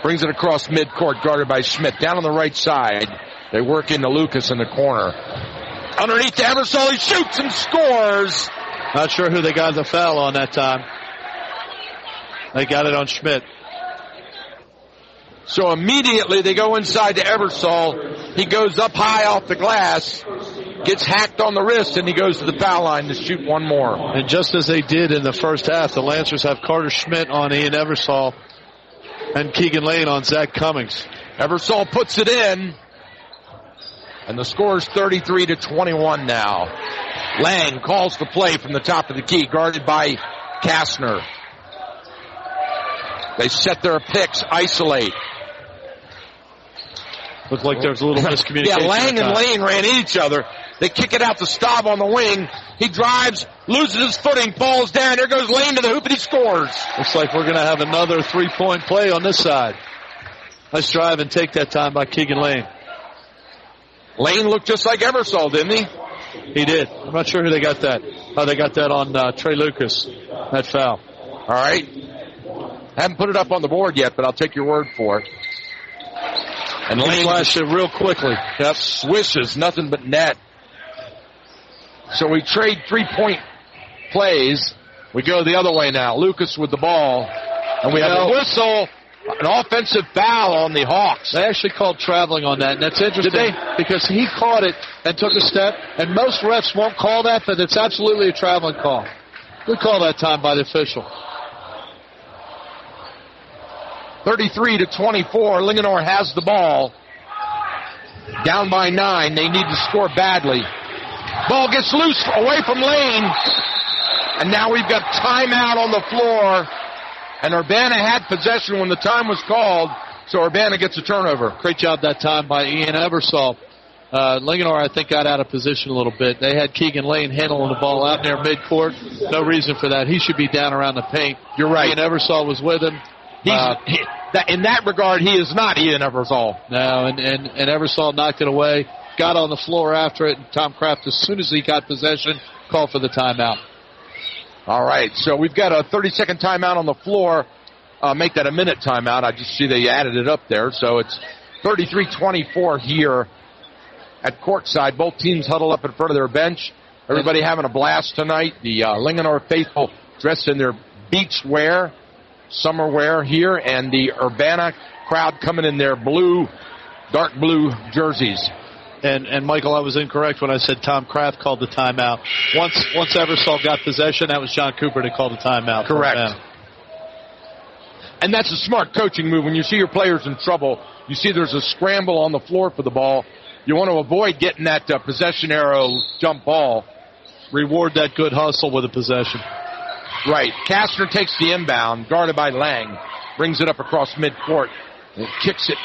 brings it across midcourt, guarded by Schmidt. Down on the right side, they work into Lucas in the corner. Underneath to Eversole, he shoots and scores. Not sure who they got the foul on that time. They got it on Schmidt. So immediately they go inside to Eversole. He goes up high off the glass, gets hacked on the wrist, and he goes to the foul line to shoot one more. And just as they did in the first half, the Lancers have Carter Schmidt on Ian Eversole and Keegan Lane on Zach Cummings. Eversole puts it in, and the score is 33-21 now. Lang calls the play from the top of the key, guarded by Kastner. They set their picks, isolate. Looked like there was a little miscommunication. Yeah, Lang and Lane ran at each other. They kick it out to Staub on the wing. He drives, loses his footing, falls down. There goes Lane to the hoop, and he scores. Looks like we're going to have another three-point play on this side. Nice drive and take that time by Keegan Lane. Lane looked just like Eversole, didn't he? He did. I'm not sure who they got that. Oh, they got that on Trey Lucas, that foul. All right. Haven't put it up on the board yet, but I'll take your word for it. And Lane flashed it real quickly. Yep, swishes, nothing but net. So we trade three-point plays. We go the other way now. Lucas with the ball. And we have a whistle, an offensive foul on the Hawks. They actually called traveling on that, and that's interesting. Did they? Because he caught it and took a step, and most refs won't call that, but it's absolutely a traveling call. Good call that time by the official. 33-24. Linganore has the ball. Down by 9. They need to score badly. Ball gets loose away from Lane. And now we've got timeout on the floor. And Urbana had possession when the time was called. So Urbana gets a turnover. Great job that time by Ian Eversole. Linganore, I think, got out of position a little bit. They had Keegan Lane handling the ball out near midcourt. No reason for that. He should be down around the paint. You're right. Ian Eversole was with him. In that regard, he is not Ian Eversole. No, and Eversole knocked it away, got on the floor after it, and Tom Kraft, as soon as he got possession, called for the timeout. All right, so we've got a 30-second timeout on the floor. Make that a minute timeout. I just see they added it up there. So it's 33-24 here at courtside. Both teams huddle up in front of their bench. Everybody having a blast tonight. The Linganore faithful dressed in their beach wear, summer wear here, and the Urbana crowd coming in their blue, dark blue jerseys. And Michael, I was incorrect when I said Tom Kraft called the timeout. Once Eversole got possession, that was John Cooper that called the timeout. Correct. And that's a smart coaching move. When you see your players in trouble, you see there's a scramble on the floor for the ball. You want to avoid getting that possession arrow jump ball. Reward that good hustle with a possession. Right. Kastner takes the inbound, guarded by Lang. Brings it up across midcourt and kicks it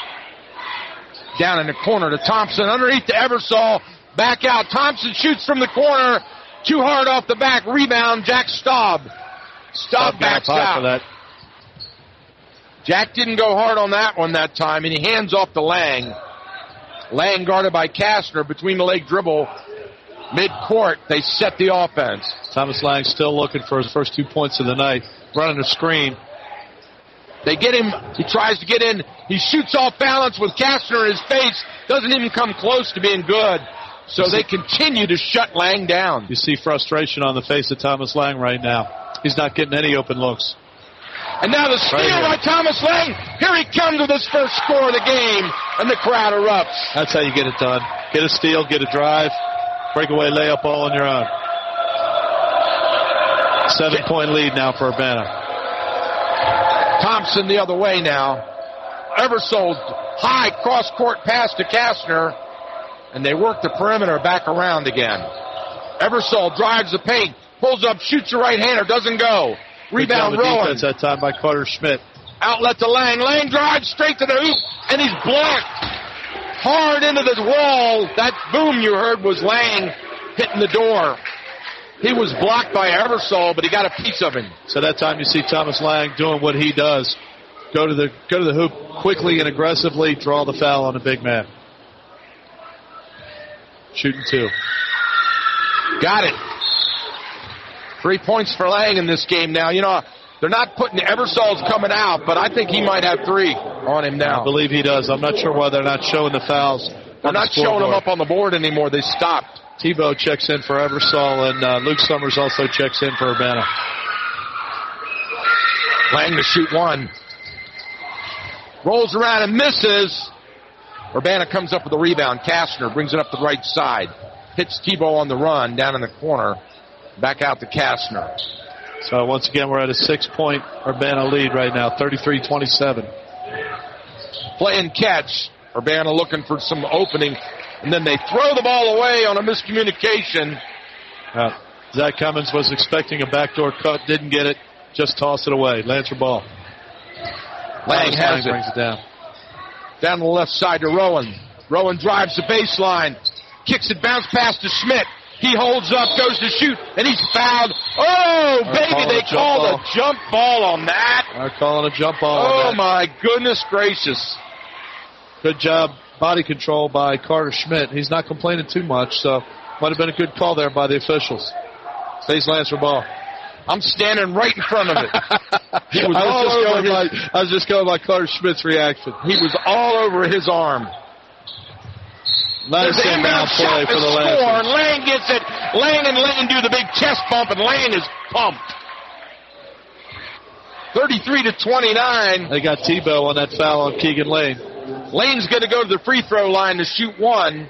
down in the corner to Thompson. Underneath to Eversole. Back out. Thompson shoots from the corner. Too hard off the back. Rebound. Jack Staub. Staub backs out. For that. Jack didn't go hard on that one that time, and he hands off to Lang. Lang guarded by Kastner between the leg dribble. Mid-court, they set the offense. Thomas Lang still looking for his first 2 points of the night. Running a screen. They get him. He tries to get in. He shoots off balance with Kastner in his face. Doesn't even come close to being good. So they continue to shut Lang down. You see frustration on the face of Thomas Lang right now. He's not getting any open looks. And now the steal by Thomas Lang. Here he comes with his first score of the game, and the crowd erupts. That's how you get it done. Get a steal, get a drive, breakaway layup all on your own. 7-point lead now for Urbana. Thompson the other way now. Eversole high cross-court pass to Kastner, and they work the perimeter back around again. Eversole drives the paint, pulls up, shoots a right-hander, doesn't go. Rebound Rowan. Defense that time by Carter Schmidt. Outlet to Lang. Lang drives straight to the hoop, and he's blocked hard into the wall. That boom you heard was Lang hitting the door. He was blocked by Eversole, but he got a piece of him. So that time you see Thomas Lang doing what he does. Go to the hoop quickly and aggressively, draw the foul on the big man. Shooting two. Got it. 3 points for Lang in this game now. You know, they're not putting Eversole's coming out, but I think he might have three on him now. I believe he does. I'm not sure why they're not showing the fouls. They're not showing them up on the board anymore. They stopped. Tebow checks in for Eversole, and Luke Summers also checks in for Urbana. Lang to shoot one. Rolls around and misses. Urbana comes up with a rebound. Kastner brings it up the right side. Hits Tebow on the run down in the corner. Back out to Kastner. So once again, we're at a 6-point Urbana lead right now, 33-27. Play and catch. Urbana looking for some opening. And then they throw the ball away on a miscommunication. Zach Cummins was expecting a backdoor cut, didn't get it, just tossed it away. Lancer ball. Lang has it. Brings it down. Down the left side to Rowan. Rowan drives the baseline. Kicks it, bounce pass to Schmidt. He holds up, goes to shoot, and he's fouled. Oh, baby, they called a jump ball on that. They're calling a jump ball on that. Oh, my goodness gracious. Good job, body control by Carter Schmidt. He's not complaining too much, so might have been a good call there by the officials. Stays Lancer ball. I'm standing right in front of it. I was just going by Carter Schmidt's reaction. He was all over his arm. Nice inbound play for the Lancers. Lang gets it. Lang and Lane do the big chest bump, and Lane is pumped. 33-29. They got Tebow on that foul on Keegan Lane. Lane's going to go to the free throw line to shoot one.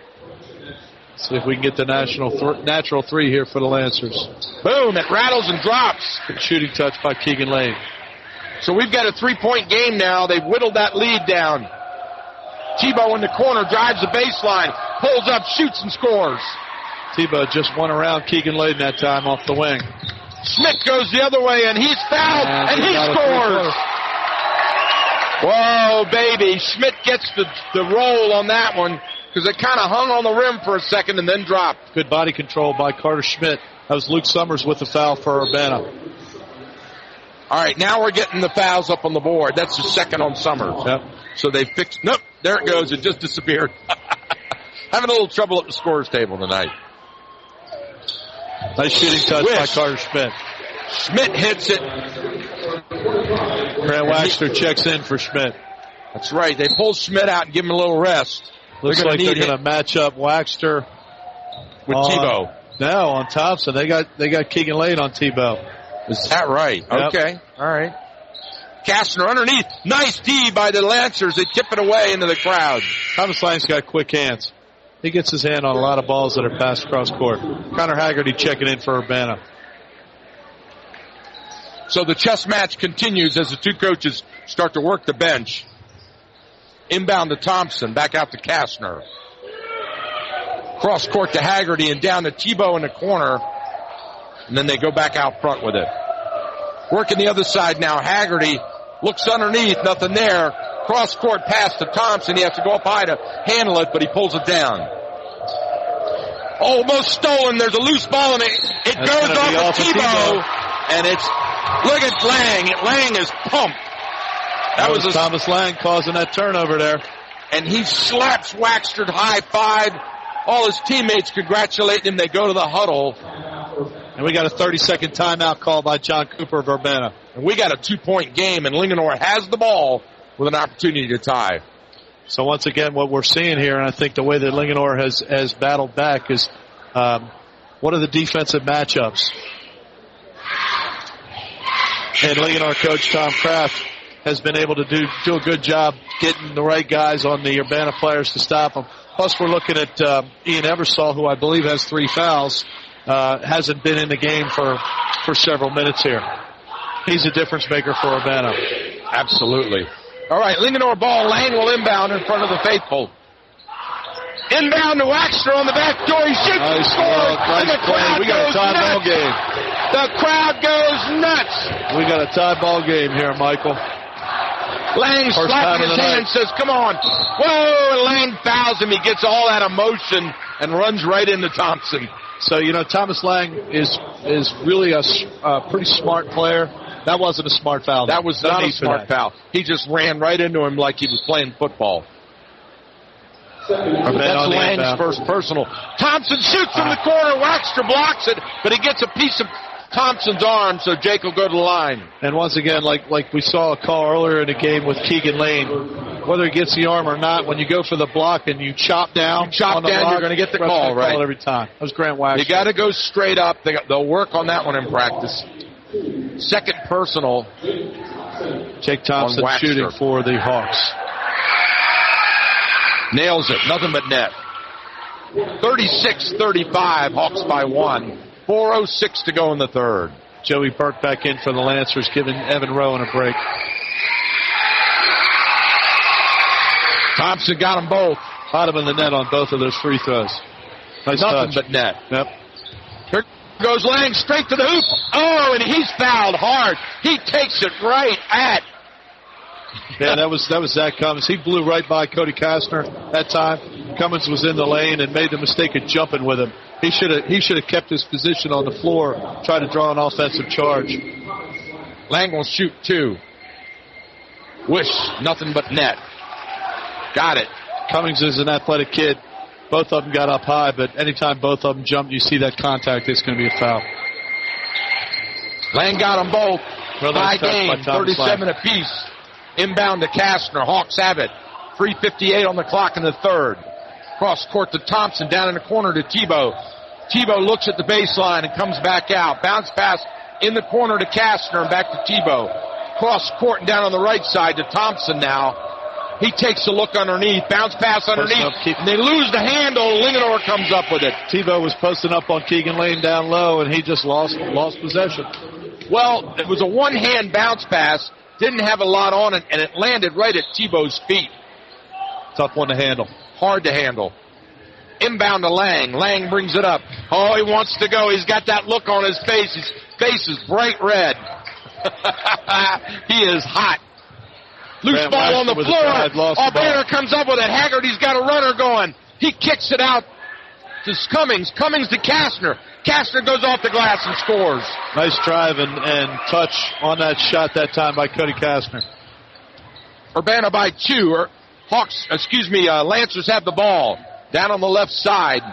See if we can get the natural three here for the Lancers. Boom, it rattles and drops. Good shooting touch by Keegan Lane. So we've got a 3-point game now. They've whittled that lead down. Tebow in the corner, drives the baseline, pulls up, shoots, and scores. Tebow just went around Keegan Lane that time off the wing. Schmidt goes the other way, and he's fouled, and he scores. Whoa, baby. Schmidt gets the roll on that one. because it kind of hung on the rim for a second and then dropped. Good body control by Carter Schmidt. That was Luke Summers with the foul for Urbana. All right, now we're getting the fouls up on the board. That's the second on Summers. Yep. So they fixed. Nope, there it goes. It just disappeared. Having a little trouble at the scorer's table tonight. Nice shooting touch by Carter Schmidt. Schmidt hits it. Grant Waxter checks in for Schmidt. That's right. They pull Schmidt out and give him a little rest. Looks like they're going to match up Waxter with Tebow. No, on Thompson. They got Keegan Lane on Tebow. Is that right? Yep. Okay. All right. Kastner underneath. Nice D by the Lancers. They tip it away into the crowd. Thomas Lang's got quick hands. He gets his hand on a lot of balls that are passed across court. Connor Haggerty checking in for Urbana. So the chess match continues as the two coaches start to work the bench. Inbound to Thompson, back out to Kastner. Cross court to Haggerty and down to Tebow in the corner. And then they go back out front with it. Working the other side now. Haggerty looks underneath, nothing there. Cross court pass to Thompson. He has to go up high to handle it, but he pulls it down. Almost stolen. There's a loose ball and it goes off of Tebow. And it's, look at Lang. Lang is pumped. That was Thomas Lang causing that turnover there. And he slaps Waxter high five. All his teammates congratulate him. They go to the huddle. And we got a 30-second timeout call by John Cooper of Urbana. And we got a 2-point game, and Linganore has the ball with an opportunity to tie. So once again, what we're seeing here, and I think the way that Linganore has battled back is what are the defensive matchups? And Linganore coach Tom Kraft has been able to do a good job getting the right guys on the Urbana players to stop them. Plus, we're looking at Ian Eversole, who I believe has 3 fouls. Hasn't been in the game for several minutes here. He's a difference maker for Urbana. Absolutely. All right, Linganore ball. Lang will inbound in front of the faithful. Inbound to Waxter on the back door. He shoots and scores. And the crowd we got a tie ball game. The crowd goes nuts. We got a tie ball game here, Michael. Lang slapping his hand, says, come on. Whoa, and Lang fouls him. He gets all that emotion and runs right into Thompson. So, Thomas Lang is really a pretty smart player. That wasn't a smart foul. That was not a smart foul. He just ran right into him like he was playing football. That's Lang's first personal. Thompson shoots from the corner. Waxter blocks it, but he gets a piece of Thompson's arm, so Jake will go to the line. And once again, like we saw a call earlier in the game with Keegan Lane, whether he gets the arm or not, when you go for the block and you chop down, you're going to get the call, right? Call every time. That was Grant Waxter. You got to go straight up. They'll work on that one in practice. Second personal. Jake Thompson shooting for the Hawks. Nails it. Nothing but net. 36-35. Hawks by 1. 4:06 to go in the third. Joey Burke back in for the Lancers, giving Evan Rowan a break. Thompson got them both. Bottom of the net on both of those free throws. Nice Nothing touch. but net. Yep. Here goes Lang straight to the hoop. Oh, and he's fouled hard. He takes it right at. Yeah, that was Zach Cummins. He blew right by Cody Kastner that time. Cummins was in the lane and made the mistake of jumping with him. He should have kept his position on the floor, tried to draw an offensive charge. Lang will shoot 2. Wish, nothing but net. Got it. Cummings is an athletic kid. Both of them got up high, but anytime both of them jump, you see that contact, it's going to be a foul. Lang got them both. Well, high game, 37 apiece. Inbound to Kastner. Hawks have it. 3:58 on the clock in the third. Cross court to Thompson, down in the corner to Tebow. Tebow looks at the baseline and comes back out. Bounce pass in the corner to Kastner and back to Tebow. Cross court and down on the right side to Thompson now. He takes a look underneath. Bounce pass underneath. And they lose the handle. Linganore comes up with it. Tebow was posting up on Keegan Lane down low, and he just lost possession. Well, it was a one-hand bounce pass. Didn't have a lot on it, and it landed right at Tebow's feet. Tough one to handle. Hard to handle. Inbound to Lang. Lang brings it up. Oh, he wants to go. He's got that look on his face. His face is bright red. He is hot. Loose ball on the floor. Urbana comes up with it. Haggerty's got a runner going. He kicks it out to Cummings. Cummings to Kastner. Kastner goes off the glass and scores. Nice drive and touch on that shot that time by Cody Kastner. Urbana by 2. Lancers have the ball down on the left side.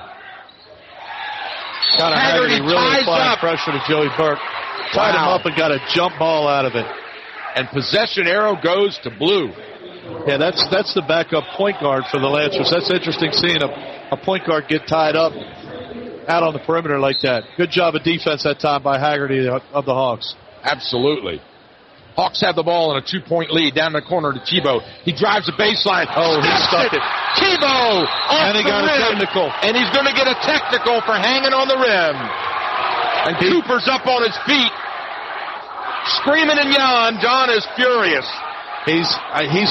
Haggerty really applying pressure to Joey Burke. Tied him up and got a jump ball out of it. And possession arrow goes to blue. Yeah, that's the backup point guard for the Lancers. That's interesting seeing a point guard get tied up out on the perimeter like that. Good job of defense that time by Haggerty of the Hawks. Absolutely. Hawks have the ball in a 2-point lead down the corner to Tebow. He drives the baseline. Oh, he stuck it. Tebow off and he the got rim. a technical. And he's going to get a technical for hanging on the rim. And Cooper's up on his feet, screaming and yelling. John is furious. He's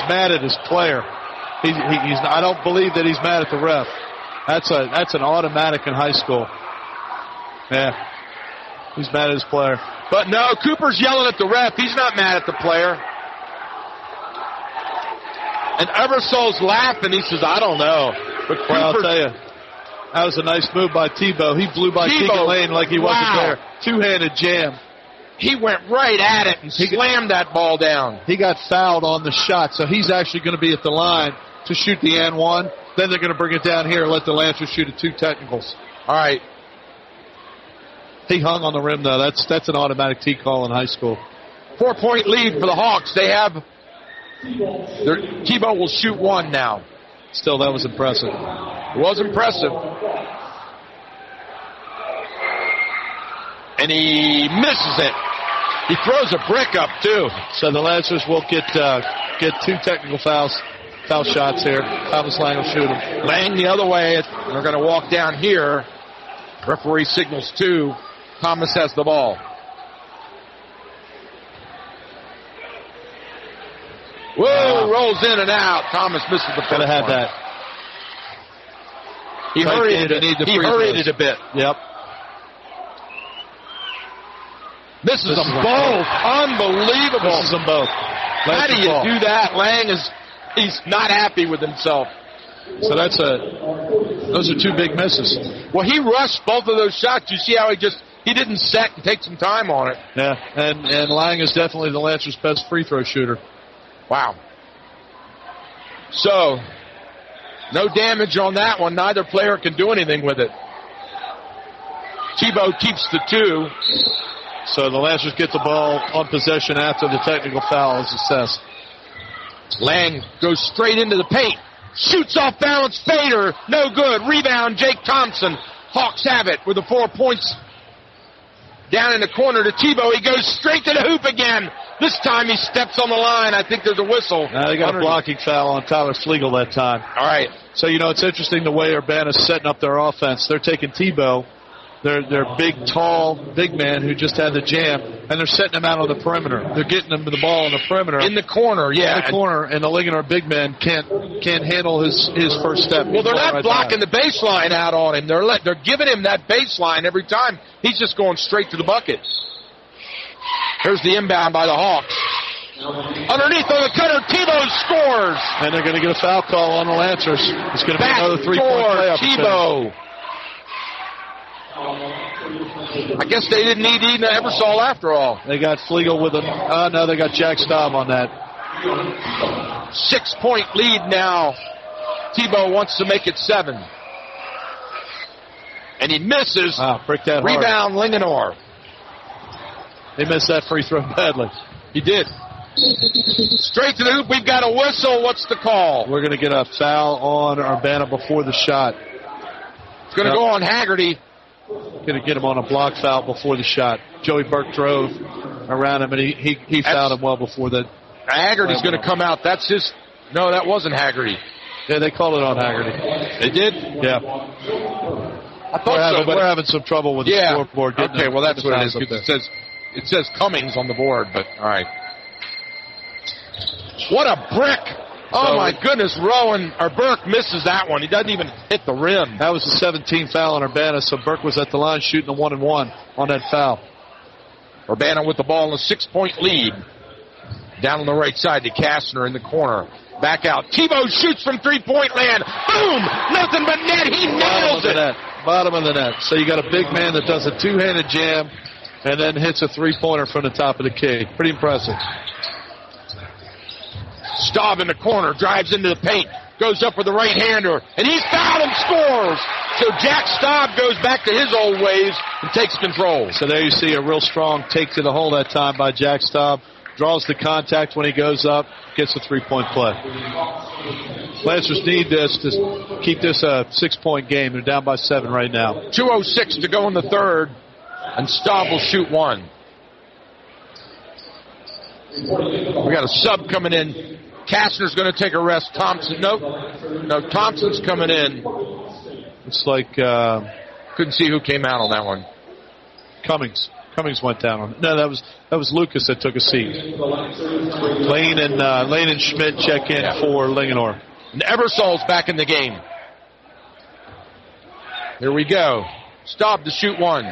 mad at his player. I don't believe that he's mad at the ref. That's an automatic in high school. Yeah, he's mad at his player. But no, Cooper's yelling at the ref. He's not mad at the player. And Eversole's laughing. He says, I don't know. But I'll tell you, that was a nice move by Tebow. He blew by Keegan Lane like he wasn't there. Two-handed jam. He went right at it and slammed that ball down. He got fouled on the shot, so he's actually going to be at the line to shoot the and one. Then they're going to bring it down here and let the Lancers shoot at 2 technicals. All right. He hung on the rim, though. That's an automatic T call in high school. 4-point lead for the Hawks. They have Tebow will shoot 1 now. Still, that was impressive. It was impressive. And he misses it. He throws a brick up, too. So the Lancers will get 2 technical foul shots here. Thomas Lang will shoot him. Lang the other way. They're going to walk down here. Referee signals 2. Thomas has the ball. Whoa, rolls in and out. Thomas misses the first one. Could have had that. He hurried it a bit. Yep. Misses them both. Unbelievable. Misses them both. How do you do that? Lang he's not happy with himself. So those are 2 big misses. Well, he rushed both of those shots. You see how he didn't set and take some time on it. Yeah, and Lang is definitely the Lancers' best free throw shooter. Wow. So, no damage on that one. Neither player can do anything with it. Tebow keeps the 2. So the Lancers get the ball on possession after the technical foul is assessed. Lang goes straight into the paint. Shoots off balance, fader, no good. Rebound, Jake Thompson. Hawks have it with the 4 points. Down in the corner to Tebow. He goes straight to the hoop again. This time he steps on the line. I think there's a whistle. They got a blocking foul on Tyler Flegel that time. All right. So, it's interesting the way Urbana's setting up their offense. They're taking Tebow, their big, tall, big man who just had the jam, and they're setting him out on the perimeter. They're getting him the ball on the perimeter. In the corner, yeah. In the corner, and the Linganore big man can't handle his first step. Well, they're not blocking the baseline out on him. They're giving him that baseline every time. He's just going straight to the bucket. Here's the inbound by the Hawks. Underneath on the cutter, Tebow scores. And they're going to get a foul call on the Lancers. It's going to be another 3-point play Tebow. I guess they didn't need Eden Eversole after all. They got Flegel with them. No, they got Jack Staub on that. 6-point lead now. Tebow wants to make it 7. And he misses. Brick that hard. Rebound, Linganore. They missed that free throw badly. He did. Straight to the hoop. We've got a whistle. What's the call? We're going to get a foul on Urbana before the shot. It's going to go on Haggerty. Going to get him on a block foul before the shot. Joey Burke drove around him, and he fouled him well before that. Haggerty's going to come out. That's his. No, that wasn't Haggerty. Yeah, they called it on Haggerty. They did? Yeah. I thought we're having some trouble with the scoreboard. Okay, well, that's what it is. Because it says Cummings on the board, but all right. What a brick. Oh, my goodness, Burke misses that one. He doesn't even hit the rim. That was the 17th foul on Urbana, so Burke was at the line shooting a 1-and-1 on that foul. Urbana with the ball in a 6-point lead. Down on the right side to Kastner in the corner. Back out. Tebow shoots from three-point land. Boom! Nothing but net. He nails it. Bottom of the net. So you got a big man that does a two-handed jam and then hits a three-pointer from the top of the key. Pretty impressive. Staub in the corner, drives into the paint, goes up with the right-hander, and he's fouled and scores. So Jack Staub goes back to his old ways and takes control. So there you see a real strong take to the hole that time by Jack Staub. Draws the contact when he goes up, gets a three-point play. Lancers need this to keep this a 6-point game. They're down by 7 right now. 2:06 to go in the third, and Staub will shoot one. We got a sub coming in. Kastner's going to take a rest. Thompson, no, Thompson's coming in. It's like couldn't see who came out on that one. Cummings went down on it. No, that was Lucas that took a seat. Lane and Schmidt check in for Linganore. And Eversol's back in the game. Here we go. Staub to shoot one.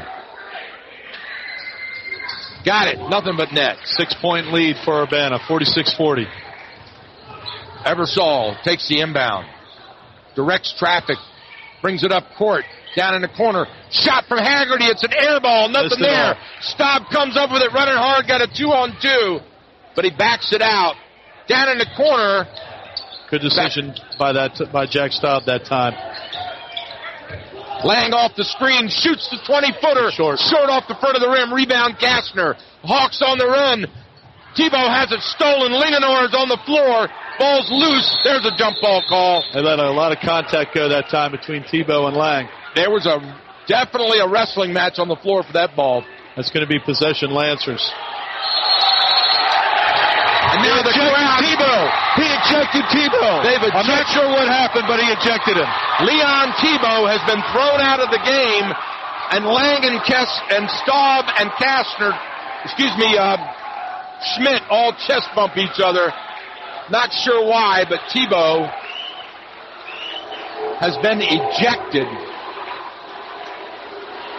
Got it. Nothing but net. 6-point lead for Urbana, 46-40. Eversol takes the inbound. Directs traffic. Brings it up court. Down in the corner. Shot from Haggerty. It's an air ball. Nothing there. Staub comes up with it running hard. Got a 2-on-2. But he backs it out. Down in the corner. Good decision by Jack Staub that time. Lang off the screen. Shoots the 20-footer. Short off the front of the rim. Rebound Kastner. Hawks on the run. Tebow has it stolen. Linganore is on the floor. Ball's loose. There's a jump ball call. They let a lot of contact go that time between Tebow and Lang. There was definitely a wrestling match on the floor for that ball. That's going to be possession Lancers. And now the crowd. Tebow. He ejected Tebow. I'm not sure what happened, but he ejected him. Leon Tebow has been thrown out of the game, and Lang and Staub and Kastner, Schmidt all chest bump each other. Not sure why, but Tebow has been ejected.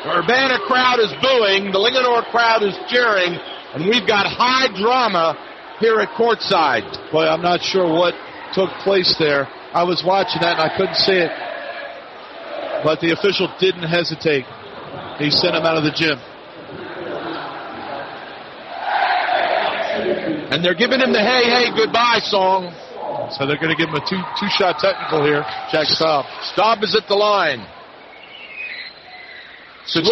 The Urbana crowd is booing. The Linganore crowd is cheering. And we've got high drama here at courtside. Boy, I'm not sure what took place there. I was watching that and I couldn't see it. But the official didn't hesitate. He sent him out of the gym. And they're giving him the hey, hey, goodbye song. So they're going to give him a two-shot technical here. Jack Staub. Staub is at the line. Switch.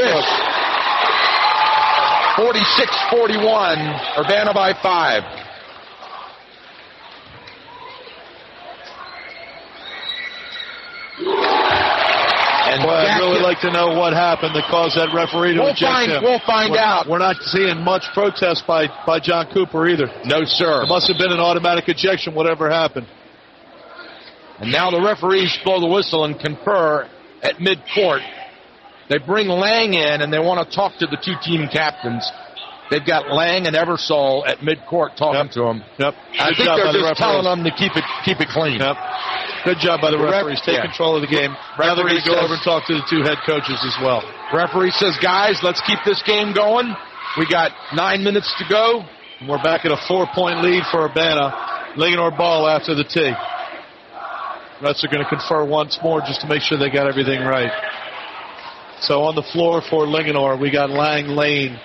46-41. Urbana by 5. And boy, I'd really like to know what happened that caused that referee to eject him. We'll find out. We're not seeing much protest by John Cooper either. No, sir. It must have been an automatic ejection, whatever happened. And now the referees blow the whistle and confer at midcourt. They bring Lang in, and they want to talk to the two team captains. They've got Lang and Eversol at midcourt talking to them. Yep. I think they're just telling them to keep it clean. Yep. Good job by the referees. Take control of the game. Now they're going to go over and talk to the two head coaches as well. Referee says, guys, let's keep this game going. We got 9 minutes to go. And we're back at a 4-point lead for Urbana. Linganore ball after the tee. Refs are going to confer once more just to make sure they got everything right. So on the floor for Linganore, we got Lang, Lane,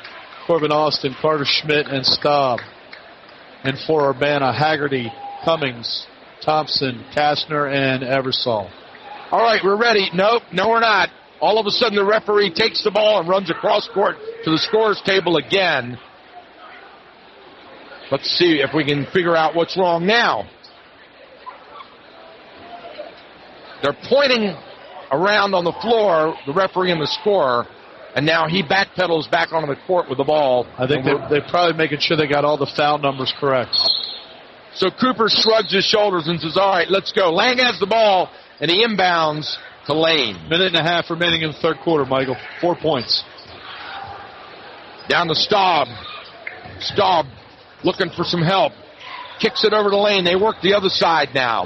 Corbin Austin, Carter Schmidt, and Staub. And for Urbana, Haggerty, Cummings, Thompson, Kastner, and Eversol. All right, we're ready. Nope, no, we're not. All of a sudden, the referee takes the ball and runs across court to the scorer's table again. Let's see if we can figure out what's wrong now. They're pointing around on the floor, the referee and the scorer, and now he backpedals back onto the court with the ball. I think they're probably making sure they got all the foul numbers correct. So Cooper shrugs his shoulders and says, all right, let's go. Lang has the ball, and he inbounds to Lane. Minute and a half remaining in the third quarter, Michael. 4 points. Down to Staub. Staub looking for some help. Kicks it over to Lane. They work the other side now.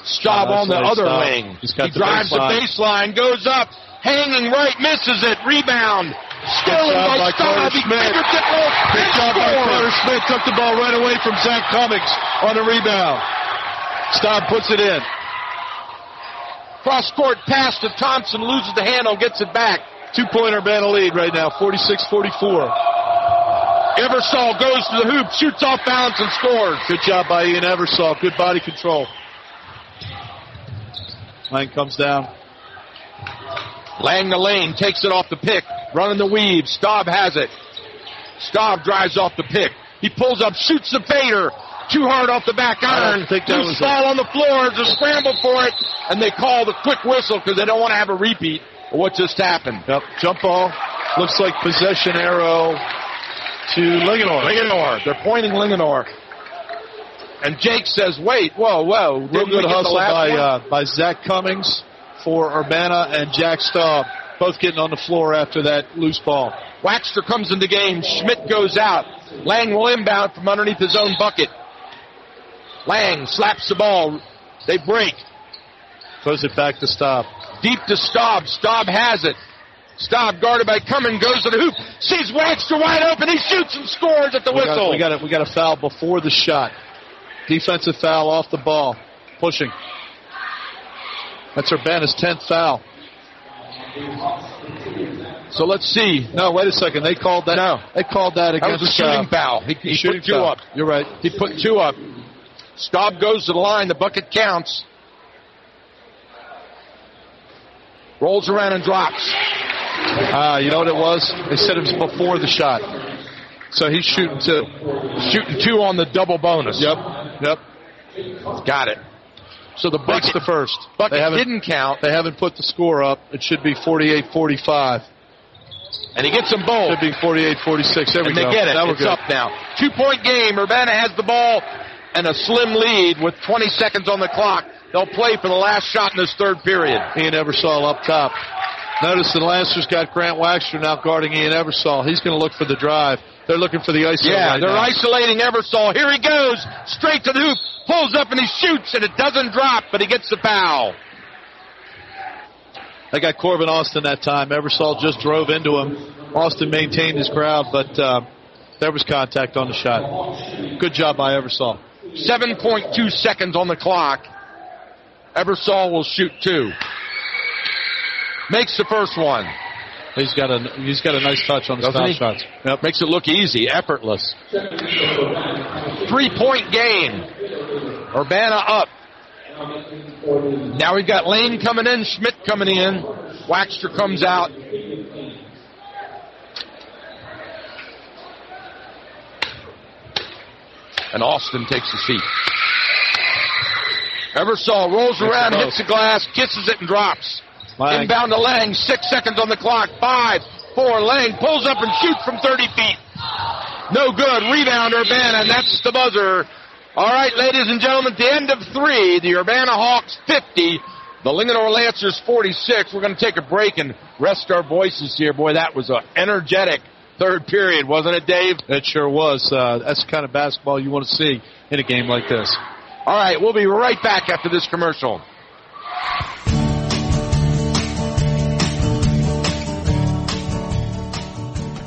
Staub on the other wing. He drives the baseline, goes up, hanging right, misses it. Rebound. Stolen by Staub. He fingered it low. Good job by Carter Schmidt. Took the ball right away from Zach Cummings on the rebound. Staub puts it in. Cross-court pass to Thompson. Loses the handle. Gets it back. 2-point Urbana lead right now, 46-44. Eversole goes to the hoop, shoots off balance, and scores. Good job by Ian Eversole. Good body control. Lang comes down. Lang the lane, takes it off the pick. Running the weave. Staub has it. Staub drives off the pick. He pulls up, shoots the fader. Too hard off the back iron. Loose ball on the floor. There's a scramble for it. And they call the quick whistle because they don't want to have a repeat of what just happened. Yep. Jump ball. Looks like possession arrow to Linganore. Linganore. They're pointing Linganore. And Jake says, wait, whoa. Real good hustle by Zach Cummings for Urbana and Jack Staub. Both getting on the floor after that loose ball. Waxter comes in the game. Schmidt goes out. Lang will inbound from underneath his own bucket. Lang slaps the ball. They break. Throws it back to Staub. Deep to Staub. Staub has it. Staub guarded by Cummins goes to the hoop. Sees Waxter wide open. He shoots and scores at the whistle. We got a foul before the shot. Defensive foul off the ball. Pushing. That's Urbana's 10th foul. So let's see. No, wait a second. They called that. No. They called that against that was a shooting foul. He put two up. You're right. He put two up. Staub goes to the line. The bucket counts. Rolls around and drops. You know what it was? They said it was before the shot. So he's shooting two. Shooting two on the double bonus. Yep. Got it. So the bucket, the first. Bucket didn't count. They haven't put the score up. It should be 48-45. And he gets them both. Should be 48-46. There we go. They get it. Now it's up now. 2-point game. Urbana has the ball and a slim lead with 20 seconds on the clock. They'll play for the last shot in this third period. Ian Eversole up top. Notice the Lancers got Grant Waxter now guarding Ian Eversole. He's going to look for the drive. They're looking for the isolation. Yeah, they're isolating Eversole. Here he goes. Straight to the hoop. Pulls up and he shoots, and it doesn't drop, but he gets the foul. They got Corbin Austin that time. Eversole just drove into him. Austin maintained his crowd, but there was contact on the shot. Good job by Eversole. 7.2 seconds on the clock. Eversole will shoot two. Makes the first one. He's got a nice touch on the foul shots. Yep. Makes it look easy, effortless. 3-point game. Urbana up. Now we've got Lane coming in, Schmidt coming in. Waxter comes out. And Austin takes a seat. Eversole rolls around, hits the glass, kisses it, and drops. Lang. Inbound to Lang, 6 seconds on the clock. 5, 4, Lang pulls up and shoots from 30 feet. No good. Rebound, Urbana, and that's the buzzer. All right, ladies and gentlemen, at the end of 3, the Urbana Hawks 50, the Linganore Lancers 46. We're going to take a break and rest our voices here. Boy, that was an energetic third period, wasn't it, Dave? It sure was. That's the kind of basketball you want to see in a game like this. All right, we'll be right back after this commercial.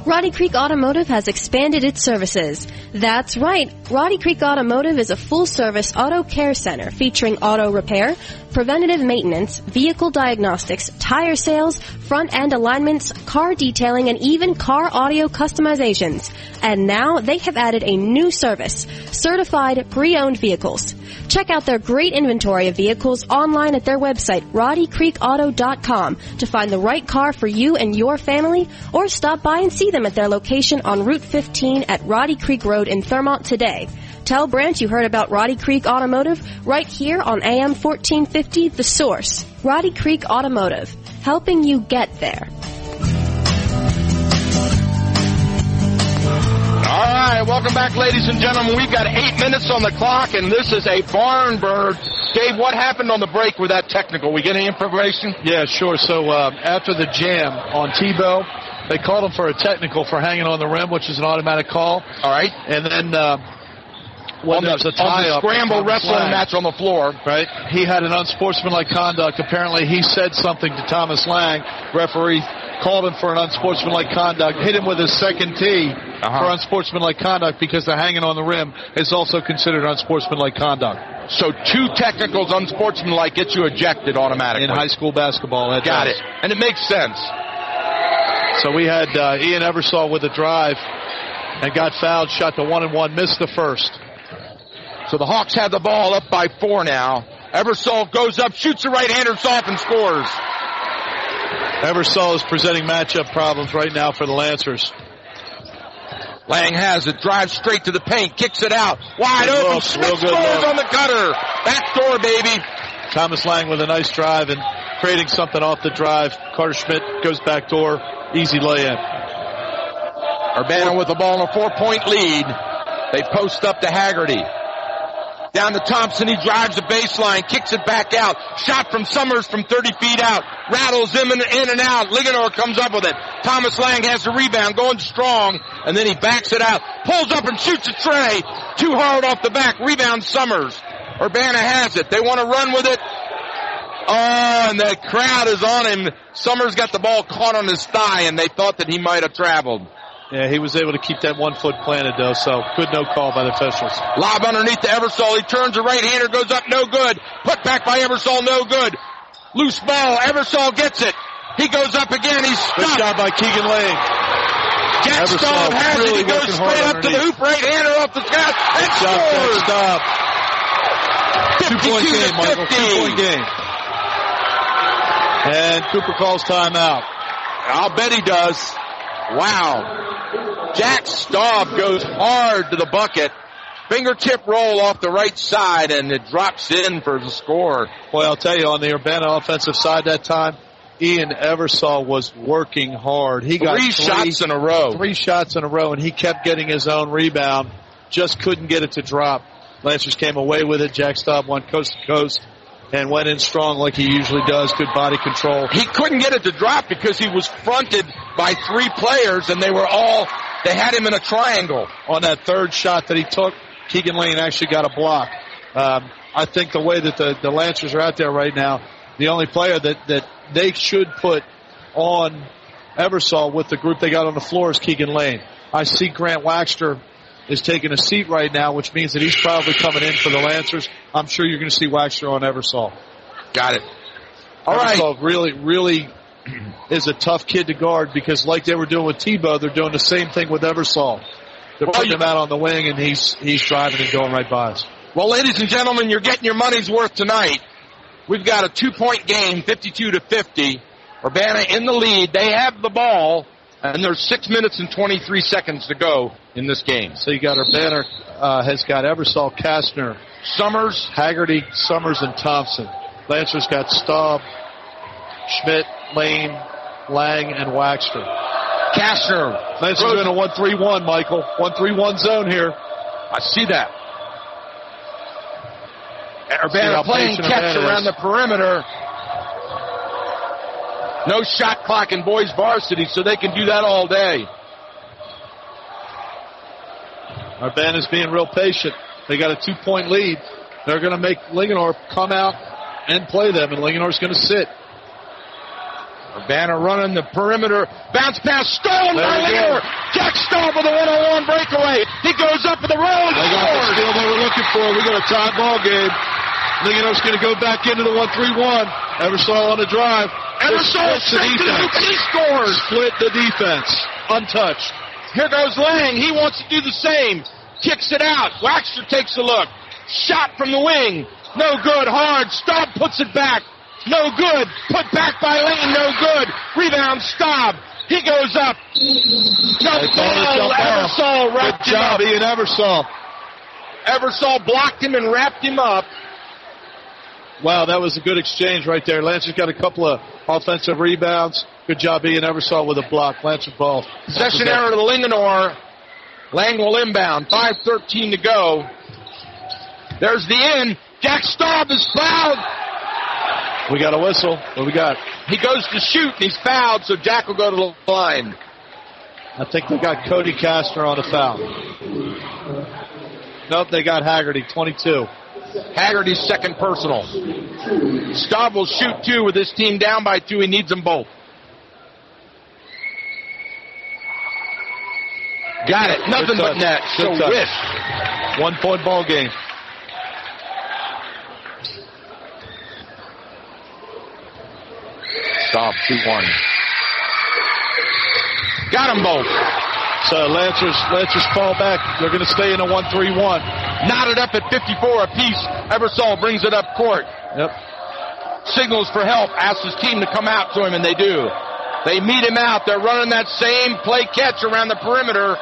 Roddy Creek Automotive has expanded its services. That's right. Roddy Creek Automotive is a full-service auto care center featuring auto repair, preventative maintenance, vehicle diagnostics, tire sales, front-end alignments, car detailing, and even car audio customizations. And now they have added a new service, certified pre-owned vehicles. Check out their great inventory of vehicles online at their website, roddycreekauto.com, to find the right car for you and your family, or stop by and see them at their location on Route 15 at Roddy Creek Road in Thurmont today. Tell Brent you heard about Roddy Creek Automotive right here on AM 1450, The Source. Roddy Creek Automotive, helping you get there. All right, welcome back, ladies and gentlemen. We've got 8 minutes on the clock, and this is a barn bird. Dave, what happened on the break with that technical? We get any information? Yeah, sure. So after the jam on Tebow, they called him for a technical for hanging on the rim, which is an automatic call. All right. And then when there was a tie-up, scramble wrestling match on the floor, right? He had an unsportsmanlike conduct. Apparently, he said something to Thomas Lang. Referee called him for an unsportsmanlike conduct, hit him with his second tee for unsportsmanlike conduct because they're hanging on the rim is also considered unsportsmanlike conduct. So 2 technicals unsportsmanlike gets you ejected automatically. In high school basketball. Got it. And it makes sense. So we had Ian Eversole with a drive and got fouled, shot the 1-and-1, missed the first. So the Hawks have the ball up by 4 now. Eversole goes up, shoots a right-hander, soft, and scores. Eversole is presenting matchup problems right now for the Lancers. Lang has it, drives straight to the paint, kicks it out, wide open, Schmidt scores on the cutter. Backdoor, baby. Thomas Lang with a nice drive and creating something off the drive. Carter Schmidt goes backdoor, easy lay-in. Urbana with the ball in a 4-point lead. They post up to Haggerty. Down to Thompson, he drives the baseline, kicks it back out. Shot from Summers from 30 feet out. Rattles him in and out. Linganore comes up with it. Thomas Lang has the rebound, going strong, and then he backs it out. Pulls up and shoots a tray. Too hard off the back. Rebound Summers. Urbana has it. They want to run with it. Oh, and the crowd is on him. Summers got the ball caught on his thigh, and they thought that he might have traveled. Yeah, he was able to keep that 1 foot planted, though, so good no call by the officials. Lob underneath to Eversole. He turns a right-hander, goes up, no good. Put back by Eversole, no good. Loose ball, Eversole gets it. He goes up again, he's stuck. Good job by Keegan Lane. Jack Staub has really it, he goes straight up to the hoop, right-hander off the shot, and scores! Staub. 2-point game, Michael, 2-point game. And Cooper calls timeout. I'll bet he does. Wow. Jack Staub goes hard to the bucket. Fingertip roll off the right side, and it drops in for the score. Boy, I'll tell you, on the Urbana offensive side that time, Ian Eversole was working hard. He got 3 shots in a row. 3 shots in a row, and he kept getting his own rebound. Just couldn't get it to drop. Lancers came away with it. Jack Staub went coast to coast and went in strong like he usually does. Good body control. He couldn't get it to drop because he was fronted by 3 players, and they had him in a triangle. On that third shot that he took, Keegan Lane actually got a block. I think the way that the Lancers are out there right now, the only player that they should put on Eversole with the group they got on the floor is Keegan Lane. I see Grant Waxter is taking a seat right now, which means that he's probably coming in for the Lancers. I'm sure you're going to see Waxter on Eversole. Got it. All Eversole right. Really is a tough kid to guard because like they were doing with Tebow, they're doing the same thing with Eversole. They're putting him out on the wing, and he's driving and going right by us. Well, ladies and gentlemen, you're getting your money's worth tonight. We've got a 2-point game, 52-50. Urbana in the lead. They have the ball, and there's 6 minutes and 23 seconds to go in this game. So you got Urbana has got Eversole, Kastner, Summers, Haggerty, Summers, and Thompson. Lancers got Staub, Schmidt, Lane, Lang, and Waxter. Kastner. Lancers in a 1-3-1, Michael. 1-3-1 zone here. I see that. Urbana playing catch around the perimeter. No shot clock in boys varsity, so they can do that all day. Urbana's being real patient. They got a 2-point lead. They're going to make Linganore come out and play them, and Linganore's going to sit. Urbana running the perimeter. Bounce pass stolen by Linganore. Jack Staub with a 1-on-1 breakaway. He goes up with the roll. They got the steal they were looking for. We got a tie ball game. Linganore's going to go back into the 1-3-1. Eversole on the drive. Eversole straight to the hoop, and he scores. Split the defense. Untouched. Here goes Lang. He wants to do the same. Kicks it out. Waxter takes a look. Shot from the wing. No good. Hard. Staub puts it back. No good. Put back by Lane. No good. Rebound. Staub. He goes up. No ball. Eversole wrapped him up. Good job, Ian Eversole. Eversole blocked him and wrapped him up. Wow, that was a good exchange right there. Lancers got a couple of offensive rebounds. Good job, Ian Eversole with a block. Lancer ball. Possession error to Linganore. Lang will inbound. 5:13 to go. There's the in. Jack Staub is fouled. We got a whistle. What do we got? He goes to shoot, and he's fouled, so Jack will go to the line. I think they got Cody Kastner on a foul. Nope, they got Haggerty, 22. Haggerty's second personal. Staub will shoot 2 with his team down by 2. He needs them both. Got it. Nothing but net. So whiff. 1 point ball game. Stop. 2-1. Got them both. So Lancers fall back. They're going to stay in a 1-3-1. Knotted up at 54 apiece. Eversole brings it up court. Yep. Signals for help. Asks his team to come out to him, and they do. They meet him out. They're running that same play catch around the perimeter.